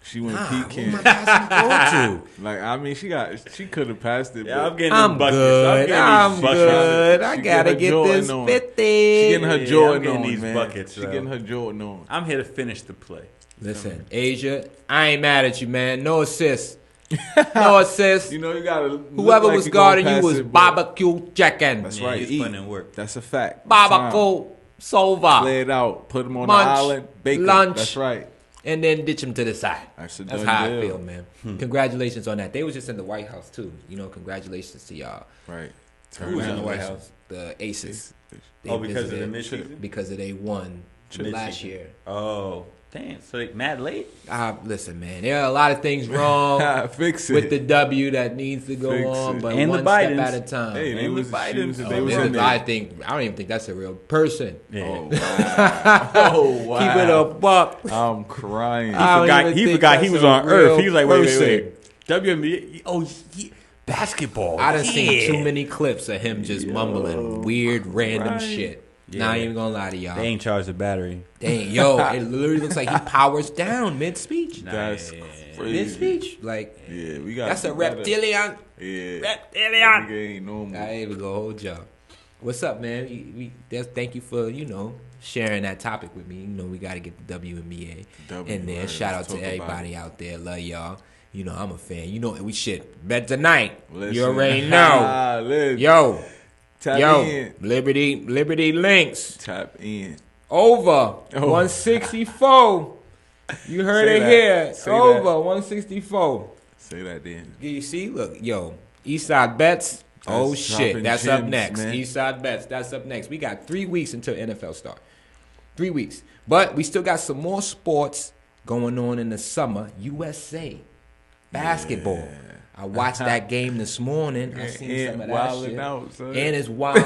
She went pecan. Who am I passing the ball to? Like, I mean, she could have passed it. Yeah, but I'm good. I'm good. I gotta get this 50. She getting her Jordan on, these man. buckets. She getting her Jordan on. I'm here to finish the play. Listen, Asia, I ain't mad at you, man. No assist. No assist. You know, you gotta. Whoever like was guarding you was barbecue chicken. That's Yeah, right. he's Eat. putting in work. That's a fact. Barbecue sova. Play it out. Put them on Munch, the island. Bake 'em. lunch. That's right. And then ditch him to the side. That's a That's done how deal. I feel, man. Congratulations on that. They was just in the White House too. You know, congratulations to y'all. Right. Who was in the White House? The Aces. They Because of the visited midseason? because they won last year. Oh, damn. So they mad late? Listen, man, there are a lot of things wrong Fix it. with the W that needs to go Fix on, it. but And the one step Bidens. at a time. Hey, they And was the Bidens. they was Oh, in there. I don't even think that's a real person. Yeah. Oh wow. Oh wow. Keep it a buck. I'm crying. I don't even He think forgot he that's was a on real Earth. He was like, wait. person. WNBA. Oh, basketball. I done yeah. seen too many clips of him just mumbling weird, random right. shit. Yeah. Nah, I ain't even gonna lie to y'all. They ain't charged the battery. Dang, yo, it literally looks like he powers down mid-speech. That's Nah, crazy. Mid-speech? Like, Yeah, we got. that's a reptilian. Yeah. Reptilian. Nigga ain't normal. I ain't even gonna hold y'all. What's up, man? Thank you for, sharing that topic with me. We got to get the WNBA in there. right, Shout out let's to talk about everybody out there. Love y'all. I'm a fan. We shit. Bet tonight. Listen. You already know. Listen. Yo, Tap yo, in. Liberty Links. Tap in. Over 164. You heard Say it that. here. Say Over that. 164. Say that then. You see? Look, yo, Eastside Bets. Oh That's shit, dropping that's up gems, next. man. Eastside Bets, that's up next. We got 3 weeks until NFL start. 3 weeks. But we still got some more sports going on in the summer. USA basketball. I watched that game this morning. I seen some of that wilding shit. out, son. And it's wilding.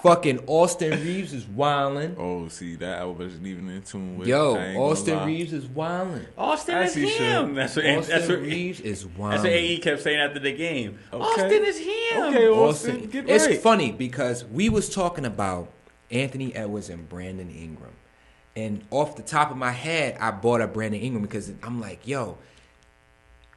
Fucking Austin Reeves is wilding. Oh, see that I wasn't even in tune with. Yo, I ain't gonna Austin lie. Reeves is wilding. Austin As is he him. should. That's what Austin Reeves is wilding. That's what AE kept saying after the game. Okay. Austin is him. Okay, Austin, get It's right. funny because we was talking about Anthony Edwards and Brandon Ingram. And off the top of my head, I bought up Brandon Ingram because I'm like, yo,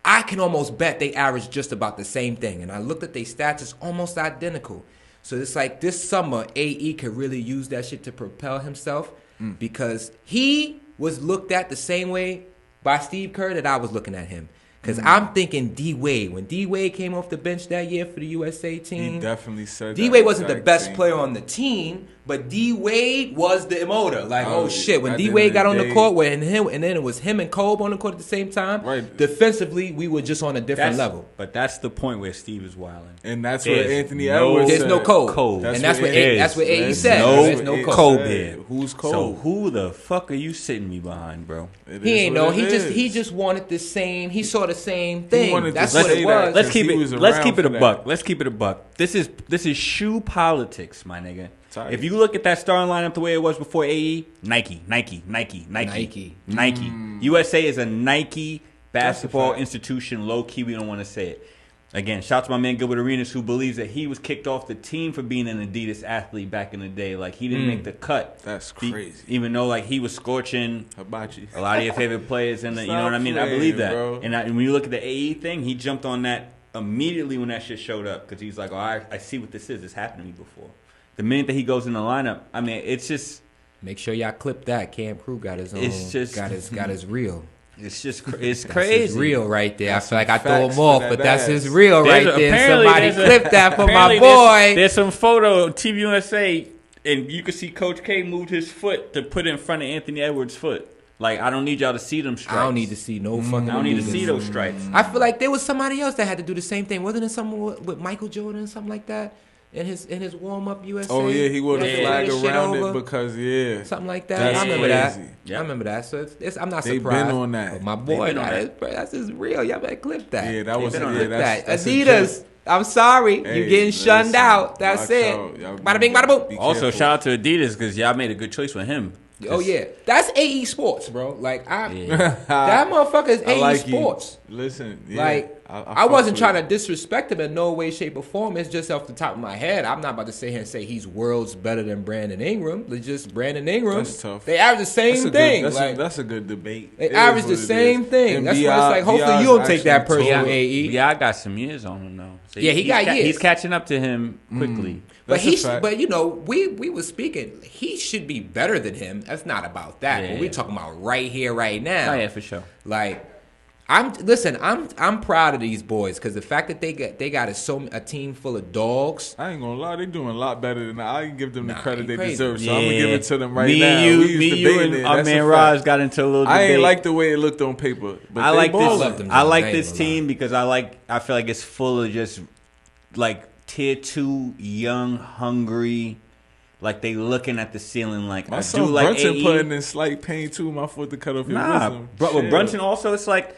I can almost bet they average just about the same thing. And I looked at their stats, it's almost identical. So it's like this summer, AE could really use that shit to propel himself because he was looked at the same way by Steve Kerr that I was looking at him. Because I'm thinking D-Wade. When D-Wade came off the bench that year for the USA team, He definitely said D-Wade that wasn't the exact best thing. player on the team, but D-Wade was the emoter. Like, Oh, oh shit, when at the D-Wade end got of on the the day- court, and then it was him and Kobe on the court at the same time. Right. Defensively, we were just on a different level. But that's the point where Steve is wilding. And that's what There's Anthony no- Edwards There's said. no Kobe. Kobe. And that's what it that's what AE is. said. No There's no it Kobe. Kobe. said. Who's Kobe? So who the fuck are you sitting me behind, bro? It He is ain't what know. it He is. just wanted the same. He saw the same thing. wanted to That's say what it that. was. Let's Because keep he it. was Let's around keep it a for buck. that. Let's keep it a buck. This is shoe politics, my nigga. Tight. If you look at that starting lineup the way it was before AE, Nike. USA is a Nike basketball fact. institution. Low key, we don't want to say it. Again, shout out to my man Gilbert Arenas, who believes that he was kicked off the team for being an Adidas athlete back in the day. Like he didn't make the cut. That's He- crazy. even though like he was scorching Hibachi. a lot of your favorite players, and you know what I mean. I playing, believe that. bro. And when you look at the AE thing, he jumped on that immediately when that shit showed up because he's like, "Oh, I see what this is. It's happened to me before." The minute that he goes in the lineup, I mean, it's just Make sure y'all clip that. Cam Crew got his own. It's just- got his reel. it's it's That's crazy. his reel right there. I Got feel like some I throw facts him off, for but that that's ass. his reel right there. apparently Somebody there's a- clip that for my apparently boy. There's some photo on TV USA, and you can see Coach K moved his foot to put it in front of Anthony Edwards' foot. Like, I don't need y'all to see them stripes. I don't need to see no fucking. I don't need to niggas. see those stripes. I feel like there was somebody else that had to do the same thing. Wasn't it someone with Michael Jordan or something like that in his warm up USA? Oh yeah, he wore the Yeah. flag Threw the shit around over, it because yeah. something like that. That's I remember that. crazy. Yep. I remember that. So I'm not They surprised. been on that. But my They boy, been on that's his real. Y'all better clip that. Yeah, that was been on yeah, that. that's a Adidas. joke. I'm sorry, Hey, you getting shunned listen, out. That's watch it. out. Y'all Bada bing, bada boom. be Also, careful. shout out to Adidas because y'all made a good choice with him. Oh yeah, that's AE Sports, bro. Like that motherfucker is AE like Sports. Listen, I wasn't trying to disrespect him in no way, shape, or form. It's just off the top of my head. I'm not about to sit here and say he's worlds better than Brandon Ingram. It's just Brandon Ingram. That's tough. They average the same thing. That's a good debate. They average the same thing. And That's why it's like, hopefully you don't take that personal, AE. Yeah, I got some years on him though. So he got years. He's catching up to him quickly. But we were speaking. He should be better than him. That's not about that. Yeah. But we're talking about right here, right now. Oh yeah, for sure. Like, I'm proud of these boys because the fact that they got a team full of dogs. I ain't gonna lie, they doing a lot better than I can give them the credit they crazy. deserve. So I'm gonna give it to them right me now. Me, you, and our man Raj got into a little debate. I ain't like the way it looked on paper, but I like this team because I feel like it's full of just like tier 2, young, hungry. Like they looking at the ceiling like my I son do like Brunson AE. putting in slight pain too. My foot to cut off your wisdom. With Brunson also, it's like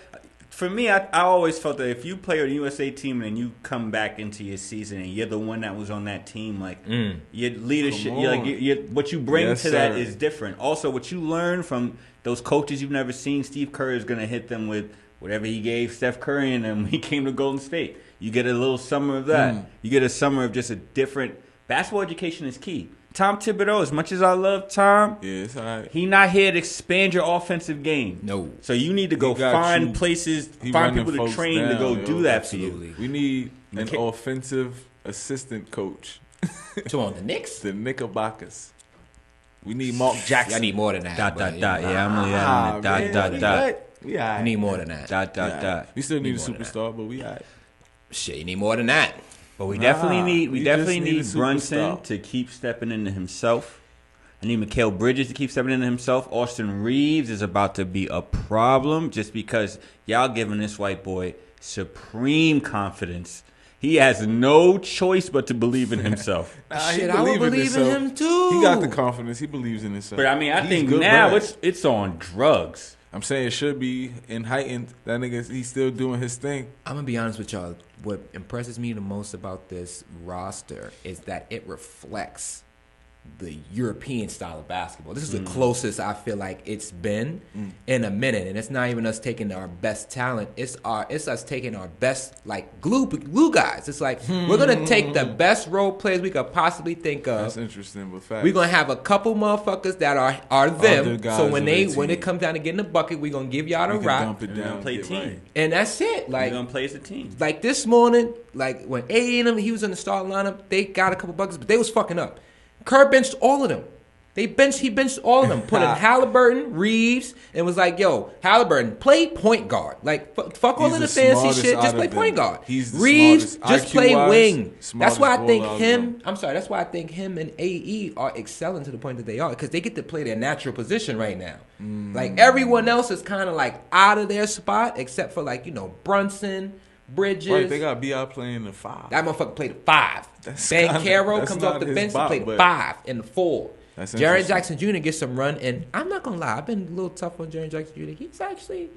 for me, I always felt that if you play on the USA team and you come back into your season and you're the one that was on that team, like your leadership, what you bring to that is different. Also, what you learn from those coaches you've never seen, Steve Kerr is going to hit them with whatever he gave Steph Curry and when he came to Golden State. You get a little summer of that. You get a summer of just a different basketball education is key. Tom Thibodeau, as much as I love Tom, it's all right. He not here to expand your offensive game. No. So you need to go find places, find people to train to go do that for you. We need an offensive assistant coach. So on the Knicks? The Knickerbockers. We need Mark Jackson. I need more than that. Yeah, I'm really adding that. Yeah, you need more than that. We still need a superstar, but we all right. Shit, you need more than that. But we definitely need Brunson to keep stepping into himself. I need Mikal Bridges to keep stepping into himself. Austin Reeves is about to be a problem just because y'all giving this white boy supreme confidence. He has no choice but to believe in himself. Shit, I would believe in him too. He got the confidence. He believes in himself. But I mean, I think now it's on drugs. I'm saying it should be in heightened. That nigga, he's still doing his thing. I'm going to be honest with y'all. What impresses me the most about this roster is that it reflects the European style of basketball. This is the closest I feel like it's been in a minute, and it's not even us taking our best talent. It's us taking our best like glue guys. It's like we're gonna take the best role players we could possibly think of. That's interesting, but facts. We're gonna have a couple motherfuckers that are them. So when it comes down to getting the bucket, we're gonna give y'all the rock. Dump it down, play team, right. And that's it. Like we're gonna play as a team. Like this morning, like when A&M he was in the starting lineup, they got a couple buckets, but they was fucking up. Kerr benched all of them. He benched all of them. Put in Halliburton, Reeves, and was like, yo, Halliburton, play point guard. Like, fuck all of the fancy shit. Just play point guard. Reeves, just play wing. That's why I think that's why I think him and AE are excelling to the point that they are, because they get to play their natural position right now. Like, everyone else is kind of like out of their spot, except for like, Brunson, Bridges. Right, they got B.I. playing the 5. That motherfucker played the 5. Bankero comes off the bench and played the 5 and the 4. Jaren Jackson Jr. gets some run, and I'm not gonna lie, I've been a little tough on Jaren Jackson Jr. He's actually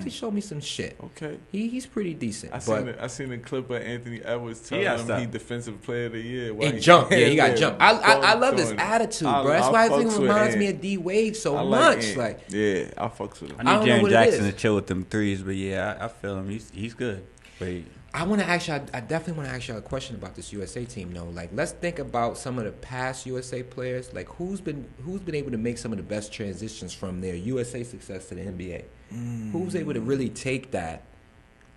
showed me some shit. Okay, he's pretty decent. I seen the clip of Anthony Edwards telling him he defensive player of the year. And jump, he got jumped. I love his attitude, bro. That's why I think it reminds me of D Wade so much. Like, yeah, I fucks with him. I need Jaren Jackson to chill with them threes, but yeah, I feel him. He's good. But I definitely want to ask you a question about this USA team, though. Like, let's think about some of the past USA players. Like, who's been able to make some of the best transitions from their USA success to the NBA? Who's able to really take that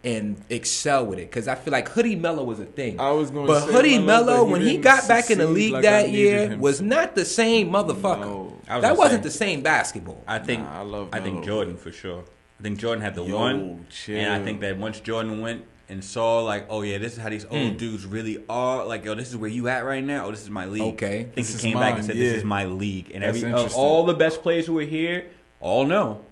and excel with it? Because I feel like Hoodie Melo was a thing. But Hoodie Melo, when he got back in the league that year, was not the same motherfucker. No. That wasn't the same basketball. I think Jordan for sure. I think Jordan had the one, and I think that once Jordan went and saw like, oh yeah, this is how these old dudes really are. Like, yo, this is where you at right now. Oh, this is my league. Okay, I think he came back and said, "This is my league." And all the best players who were here all know.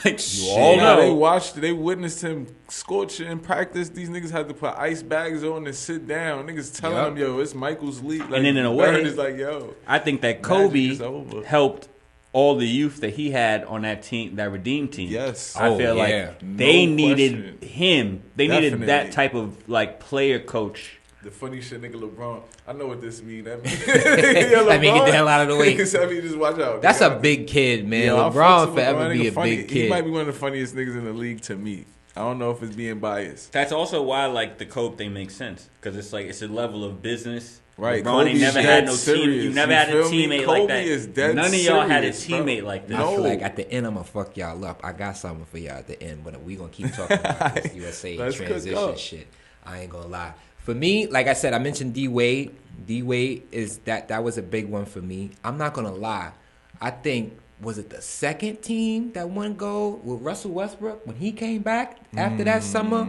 Like, you all know. They witnessed him scorch in practice. These niggas had to put ice bags on and sit down. Niggas telling them, yo, it's Michael's league. Like, and then in a way, it's like, yo, I think that Kobe helped all the youth that he had on that team, that Redeem team. Yes. I feel like they needed him. They needed that type of like player coach The funny shit, nigga LeBron. I know what this mean. That mean, I mean, get the hell out of the way. I mean, just watch out. That's a big kid, man. LeBron forever be a big kid. He might be one of the funniest niggas in the league to me. I don't know if it's being biased. That's also why like the Kobe thing makes sense because it's like it's a level of business. Right, LeBron ain't never had no serious. team. You never had a teammate like that. Is dead None of y'all had a serious, teammate bro. like that. I feel like at the end I'm gonna fuck y'all up. I got something for y'all at the end, but we gonna keep talking about this USA transition shit. I ain't gonna lie. For me, like I said, I mentioned D Wade. D Wade is that was a big one for me. I'm not gonna lie. I think was it the second team that won gold with Russell Westbrook when he came back after that summer?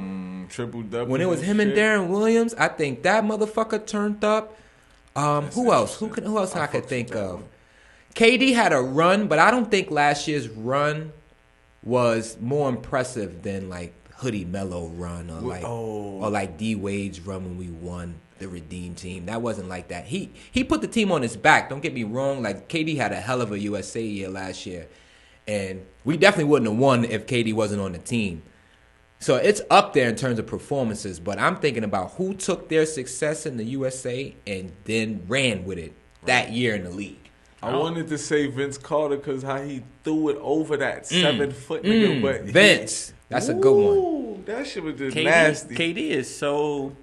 Triple double. When it was him and Darren Williams, I think that motherfucker turned up. Who else? Who else I could think of? KD had a run, but I don't think last year's run was more impressive than like Hoodie Melo run or like D Wade's run when we won the Redeem team. That wasn't like that. He put the team on his back. Don't get me wrong. Like KD had a hell of a USA year last year, and we definitely wouldn't have won if KD wasn't on the team. So it's up there in terms of performances, but I'm thinking about who took their success in the USA and then ran with it that year in the league. I wanted to say Vince Carter because how he threw it over that 7 foot nigga, but Vince, that's a good one. That shit was just nasty. KD is so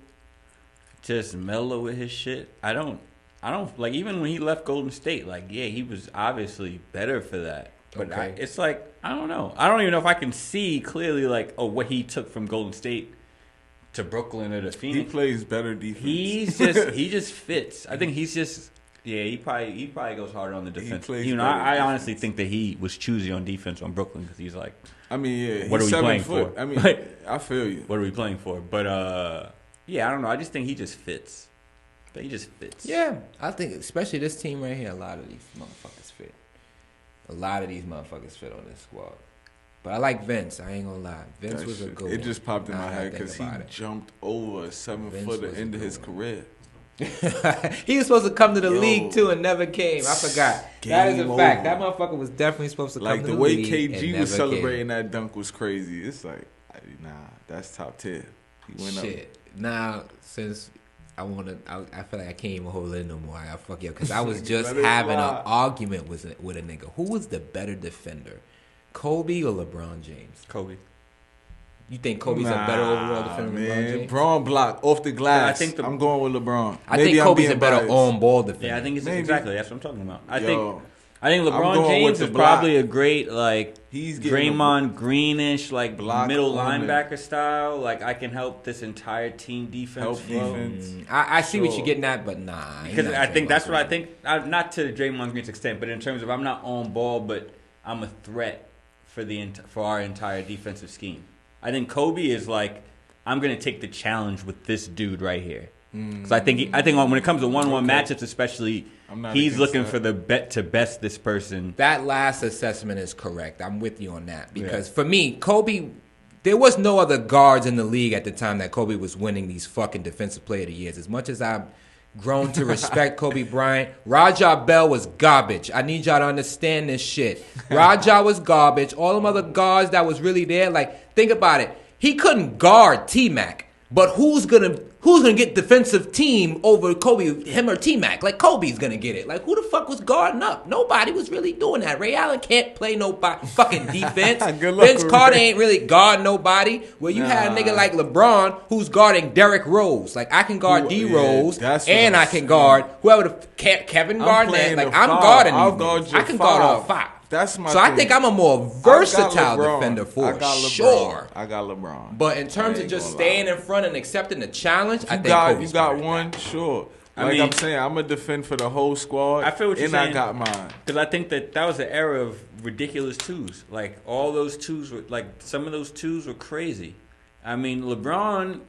just mellow with his shit. I don't like even when he left Golden State. Like he was obviously better for that. But it's like, I don't know. I don't even know if I can see clearly, like, what he took from Golden State to Brooklyn or to Phoenix. He plays better defense. He just fits. I think he's just, he probably goes harder on the defense. I honestly think that he was choosy on defense on Brooklyn because he's like, I mean, what are we playing for? I mean, I feel you. What are we playing for? But, I don't know. I just think he just fits. He just fits. Yeah, I think especially this team right here, a lot of these motherfuckers fit. A lot of these motherfuckers fit on this squad. But I like Vince. I ain't gonna lie. Vince was a good one. It just popped in my head because he jumped over a 7-footer into his career. He was supposed to come to the league too and never came. I forgot. That is a fact. That motherfucker was definitely supposed to come to the league. Like the way KG was celebrating that dunk was crazy. It's like, nah, that's top tier. He went up. Now, since I feel like I can't even hold it no more. I fuck you because I was just having an argument with a nigga. Who was the better defender, Kobe or LeBron James? Kobe. You think Kobe's a better overall defender than LeBron James? LeBron block off the glass. I'm going with LeBron. I think Kobe's a better on-ball defender. Yeah, I think it's exactly that's what I'm talking about. I think LeBron James is probably a great he's Draymond Greenish middle linebacker style. Like I can help this entire team defense flow. I see what you're getting at, but nah. Because I think that's what I think. Not to Draymond Green's extent, but in terms of I'm not on ball, but I'm a threat for our entire defensive scheme. I think Kobe is like I'm gonna take the challenge with this dude right here. Because I think when it comes to 1-on-1 matchups, especially, he's looking for the to best this person. That last assessment is correct. I'm with you on that because for me, Kobe, there was no other guards in the league at the time that Kobe was winning these fucking Defensive Player of the Years. As much as I've grown to respect Kobe Bryant, Raja Bell was garbage. I need y'all to understand this shit. Raja was garbage. All them other guards that was really there, like think about it. He couldn't guard T-Mac. But who's gonna get defensive team over Kobe, him or T-Mac? Like Kobe's gonna get it. Like who the fuck was guarding up? Nobody was really doing that. Ray Allen can't play no fucking defense. Vince Carter ain't really guard nobody. Well, you had a nigga like LeBron who's guarding Derrick Rose. Like I can guard D Rose and I can guard whoever Kevin Garnett. Like I'm guarding. I can guard all 5. That's my so thing. I think I'm a more versatile defender for sure. I got LeBron. But in terms of just staying in front and accepting the challenge, I think you got one, sure. I'm saying, I'm going to defend for the whole squad. I feel what you're saying. And I got mine. Because I think that was an era of ridiculous twos. Like, all those twos were, like, some of those twos were crazy. I mean, LeBron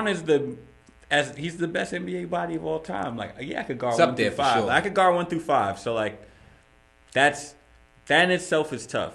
is he's the best NBA body of all time. Like, yeah, I could guard 1 through 5. Sure. I could guard 1 through 5. So, like, that in itself is tough.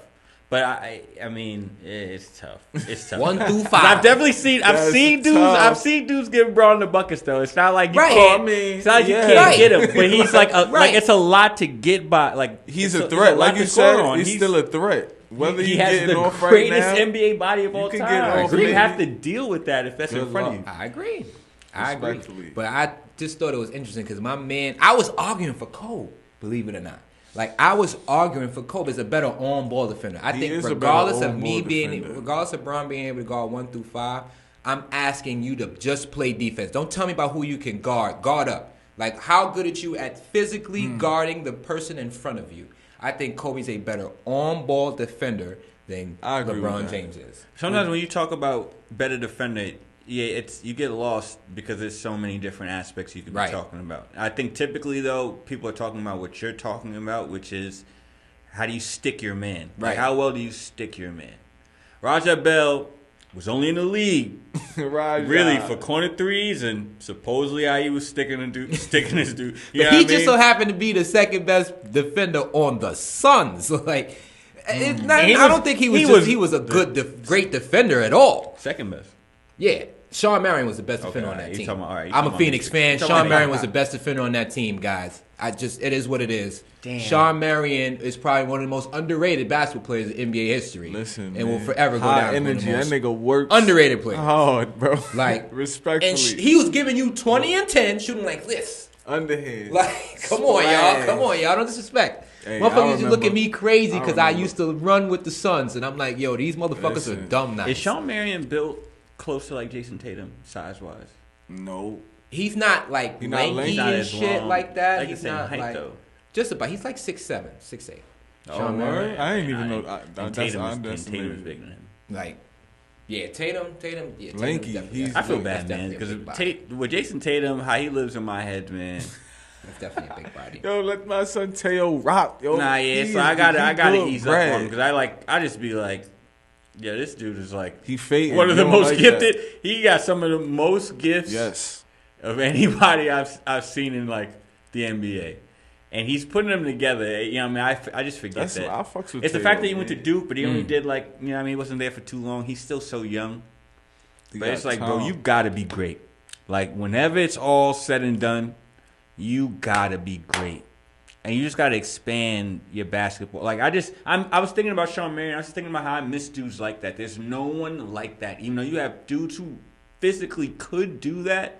But I mean, it's tough. It's tough. 1 through 5. I've seen dudes get brought in the buckets though. It's not like you can't. It's not like you can't get him. But he's like, like it's a lot to get by. Like he's a threat. Like you said, he's still a threat. Whether he has the greatest NBA body of all time. You have to deal with that if that's in front of you. I agree. I agree. But I just thought it was interesting because my man, I was arguing for Kobe, believe it or not. Like, I was arguing for Kobe as a better on-ball defender. I think regardless of Bron being able to guard 1 through 5, I'm asking you to just play defense. Don't tell me about who you can guard. Guard up. Like, how good are you at physically guarding the person in front of you? I think Kobe's a better on-ball defender than LeBron James is. Sometimes when you talk about better defender, you get lost because there's so many different aspects you could be talking about. I think typically, though, people are talking about what you're talking about, which is how do you stick your man? Right. Like, how well do you stick your man? Raja Bell was only in the league really for corner threes, and supposedly how he was sticking his dude. He just so happened to be the second best defender on the Suns. Like, I don't think he was a great defender at all. Second best. Yeah, Shawn Marion was the best defender on that team. I'm a Phoenix fan. Shawn Marion was the best defender on that team, guys. It is what it is. Damn. Shawn Marion is probably one of the most underrated basketball players in NBA history. Listen, and will forever go down. Energy. That nigga works. Underrated player. Hard, bro. Like, respectfully. And he was giving you 20 and 10, shooting like this. Underhand. Like, come on, y'all. Don't disrespect. Hey, motherfuckers used to look at me crazy because I used to run with the Suns, and I'm like, yo, these motherfuckers are dumb now. Is Shawn Marion built close to like Jason Tatum size wise? No. He's not like lanky and shit long. Like that. Like he's not height, like though. Just about. He's like 6'7", 6'8". Shawn Marion. I didn't even know. Tatum is bigger than him. Like, yeah, Tatum. Yeah, lanky. I feel bad, man, because with Jason Tatum, how he lives in my head, man. That's definitely a big body. Yo, let my son Teo rock. Yo, so I gotta ease up on him because I just be like, yeah, this dude is like he fading. One of the most gifted. He got some of the most gifts of anybody I've seen in like the NBA, and he's putting them together. You know, what I mean, I just forget that. I fucks with it's Teo, the fact that he went to Duke, but he only did like, you know, what I mean, he wasn't there for too long. He's still so young. But it's like, bro, you gotta be great. Like, whenever it's all said and done, you gotta be great. And you just gotta expand your basketball. Like, I was thinking about Shawn Marion. I was thinking about how I miss dudes like that. There's no one like that. Even though you have dudes who physically could do that,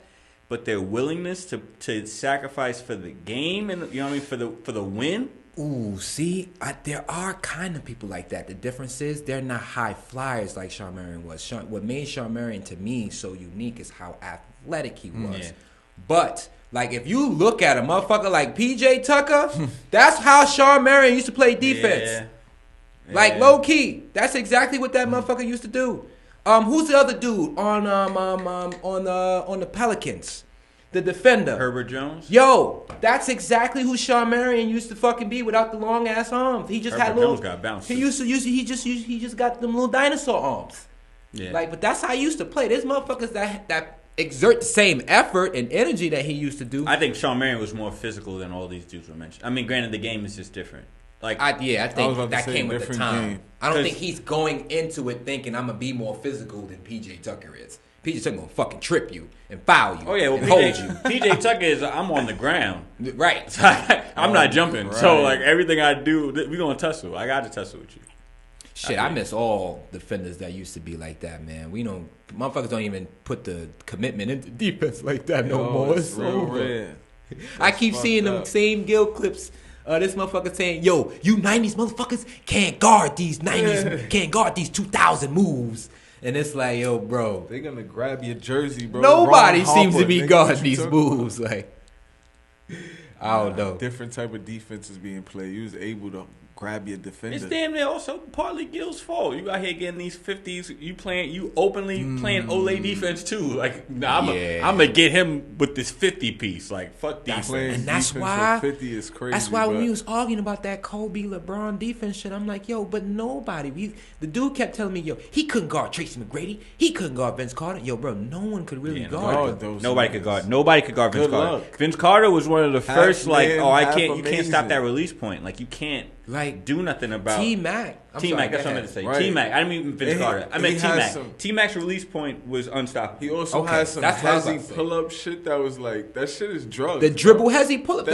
but their willingness to sacrifice for the game and, you know what I mean, for the win. Ooh, see, there are kind of people like that. The difference is they're not high flyers like Shawn Marion was. What made Shawn Marion to me so unique is how athletic he was. Yeah. But like, if you look at a motherfucker like PJ Tucker, that's how Shawn Marion used to play defense. Yeah. Like, low key, that's exactly what that motherfucker used to do. Who's the other dude on the Pelicans? The defender. Herbert Jones? Yo, that's exactly who Shawn Marion used to fucking be without the long ass arms. He just had little. Jones got bounced. He just got them little dinosaur arms. Yeah. Like, but that's how he used to play. There's motherfuckers that exert the same effort and energy that he used to do. I think Shawn Marion was more physical than all these dudes were mentioned. I mean, granted, the game is just different. Like, I think that came with the time. Game. I don't think he's going into it thinking I'm gonna be more physical than PJ Tucker is. PJ Tucker gonna fucking trip you and foul you. Oh yeah, well, and hold you. PJ Tucker is I'm on the ground, right? So I'm not jumping. Right. So like everything I do, we gonna tussle. I got to tussle with you. Shit, I miss all defenders that used to be like that, man. Motherfuckers don't even put the commitment into defense like that no more. It's real rare. I keep seeing them same Gil clips. This motherfucker saying, yo, you 90s motherfuckers can't guard these 90s, can't guard these 2000 moves. And it's like, yo, bro. They're going to grab your jersey, bro. Nobody seems to be guarding these moves. Like, I don't know. Different type of defense is being played. You was able to grab your defender. It's damn near also partly Gil's fault. You out here getting these 50s. You openly playing Olay defense too. Like, I'm gonna get him with this 50 piece. Like, fuck defense. And that's why 50 is crazy. That's why when we was arguing about that Kobe LeBron defense shit, I'm like, yo, but nobody. The dude kept telling me, yo, he couldn't guard Tracy McGrady. He couldn't guard Vince Carter. Yo, bro, no one could really guard those. Nobody could guard Vince Carter. Vince Carter was one of the first. Like, you can't stop that release point. Like, you can't. Like, do nothing about T-Mac. That's what I meant to say. Right. T-Mac. I didn't mean Vince Carter. I meant T-Mac. T-Mac's release point was unstoppable. He also has some hezzy pull-up shit that was like, that shit is drugs. The dribble hezzy pull-up. The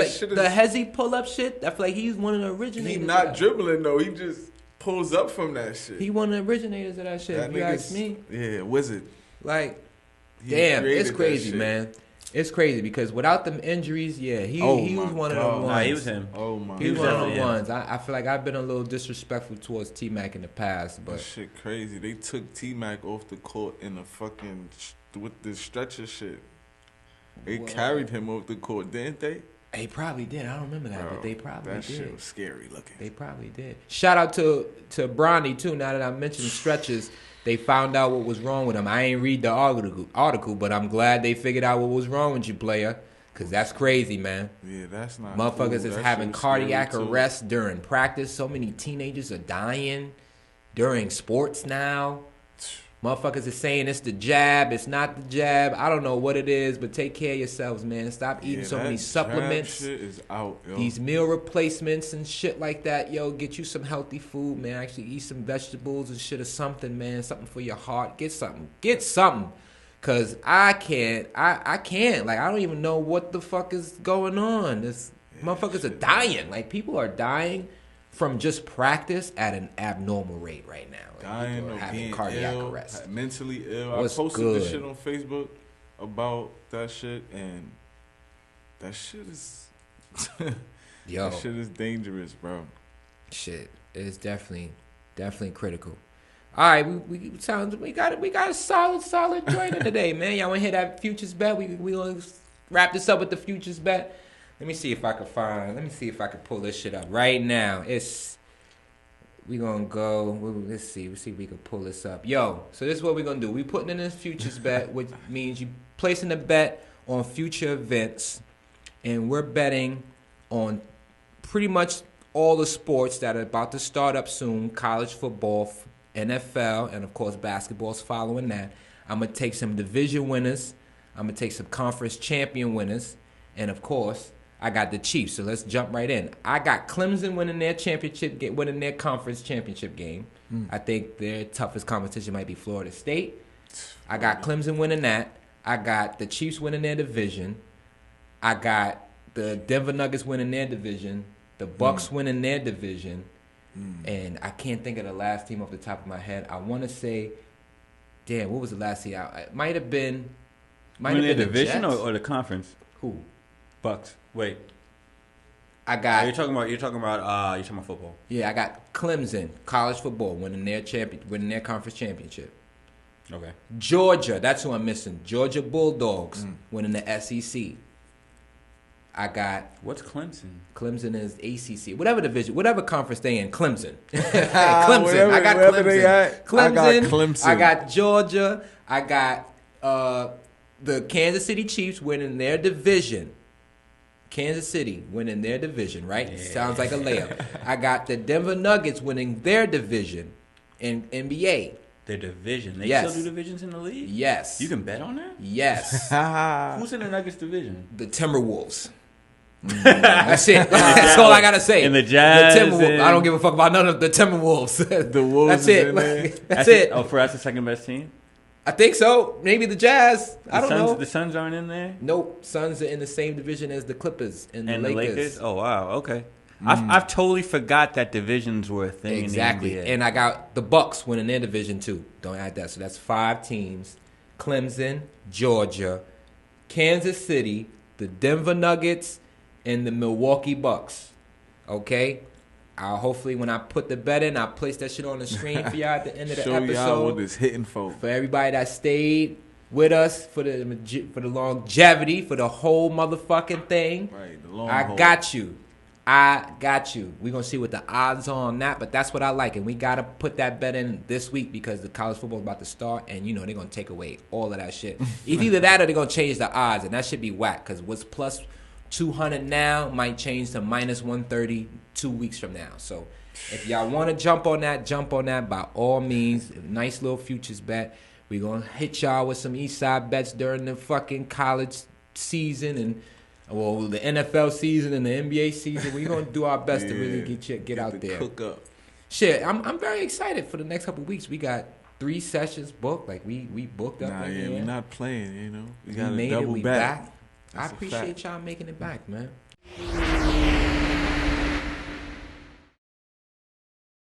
hezzy pull-up shit, I feel like he's one of the originators. He's not dribbling, though. He just pulls up from that shit. He one of the originators of that shit, if you ask me. Yeah, wizard. Like, Damn, it's crazy, man. It's crazy because without them injuries, he was one of the ones. Nah, he was him. He was one of the ones. I feel like I've been a little disrespectful towards T-Mac in the past, but that shit crazy. They took T-Mac off the court in a fucking with the stretcher shit. They carried him off the court, didn't they? They probably did. I don't remember that, but they probably did. That shit was scary looking. They probably did. Shout out to Bronny too. Now that I mentioned stretches, they found out what was wrong with him. I ain't read the article, but I'm glad they figured out what was wrong with you, player. Cause that's crazy, man. Yeah, that's not. Motherfuckers is having cardiac arrest during practice. So many teenagers are dying during sports now. Motherfuckers is saying it's the jab, it's not the jab. I don't know what it is, but take care of yourselves, man. Stop eating so many supplements. Shit is out, yo. These meal replacements and shit like that, yo. Get you some healthy food, man. Actually eat some vegetables and shit or something, man. Something for your heart. Get something. Cause I can't. Like, I don't even know what the fuck is going on. Motherfuckers are dying. Like, people are dying from just practice at an abnormal rate right now. Dying or having cardiac arrest. Mentally ill. What's I posted good? this shit on Facebook about that shit, and that shit is Yo, that shit is dangerous, bro. Shit, it's definitely critical. All right, we got a solid joint today, man. Y'all wanna hear that futures bet? We gonna wrap this up with the futures bet. Let me see if I can pull this shit up right now. We gonna go. Let's see if we can pull this up. Yo, so this is what we're gonna do. We putting in this futures bet, which means you placing a bet on future events, and we're betting on pretty much all the sports that are about to start up soon. College football, NFL, and of course basketball's following that. I'm gonna take some division winners. I'm gonna take some conference champion winners, and of course, I got the Chiefs, so let's jump right in. I got Clemson winning their winning their conference championship game. I think their toughest competition might be Florida State. I got Clemson winning that. I got the Chiefs winning their division. I got the Denver Nuggets winning their division. The Bucks winning their division. And I can't think of the last team off the top of my head. I want to say, damn, what was the last team? It might have been. Winning the division or the conference? Who? Bucks. Wait. I got. You're talking about football. Yeah, I got Clemson college football winning their conference championship. Okay. Georgia, that's who I'm missing. Georgia Bulldogs winning the SEC. I got. What's Clemson? Clemson is ACC, whatever division, whatever conference they in. Clemson. Clemson. I got Clemson. Clemson. I got Georgia. I got the Kansas City Chiefs winning their division. Kansas City winning their division, right? Yeah. Sounds like a layup. I got the Denver Nuggets winning their division in NBA. Their division? They still do divisions in the league? Yes. You can bet on that? Yes. Who's in the Nuggets division? The Timberwolves. That's it. That's all I gotta say. And the Jazz. The Timberwolves. I don't give a fuck about none of the Timberwolves. The Wolves. That's it. That's it. Oh, that's the second best team? I think so. Maybe the Jazz. I don't know. The Suns aren't in there? Nope. Suns are in the same division as the Clippers and the Lakers. Oh, wow. Okay. I've totally forgot that divisions were a thing. Exactly. In the NBA. And I got the Bucks winning their division too. Don't add that. So that's 5 teams. Clemson, Georgia, Kansas City, the Denver Nuggets, and the Milwaukee Bucks. Okay? Hopefully when I put the bet in, I'll place that shit on the screen for y'all at the end of the episode. Show y'all what it's hitting for. For everybody that stayed with us for the longevity, for the whole motherfucking thing. Right, the long I haul. got you. We're going to see what the odds are on that, but that's what I like. And we got to put that bet in this week because the college football is about to start, and, they're going to take away all of that shit. It's either that or they're going to change the odds, and that should be whack because what's plus 200 now might change to minus 130 2 weeks from now. So if y'all want to jump on that by all means. Nice little futures bet. We're going to hit y'all with some east side bets during the fucking college season and the NFL season and the NBA season. We're going to do our best to really get out there. Cook up. Shit, I'm very excited for the next couple of weeks. We got 3 sessions booked. Like we booked up. We're not playing, We got to double back. I appreciate y'all making it back, man.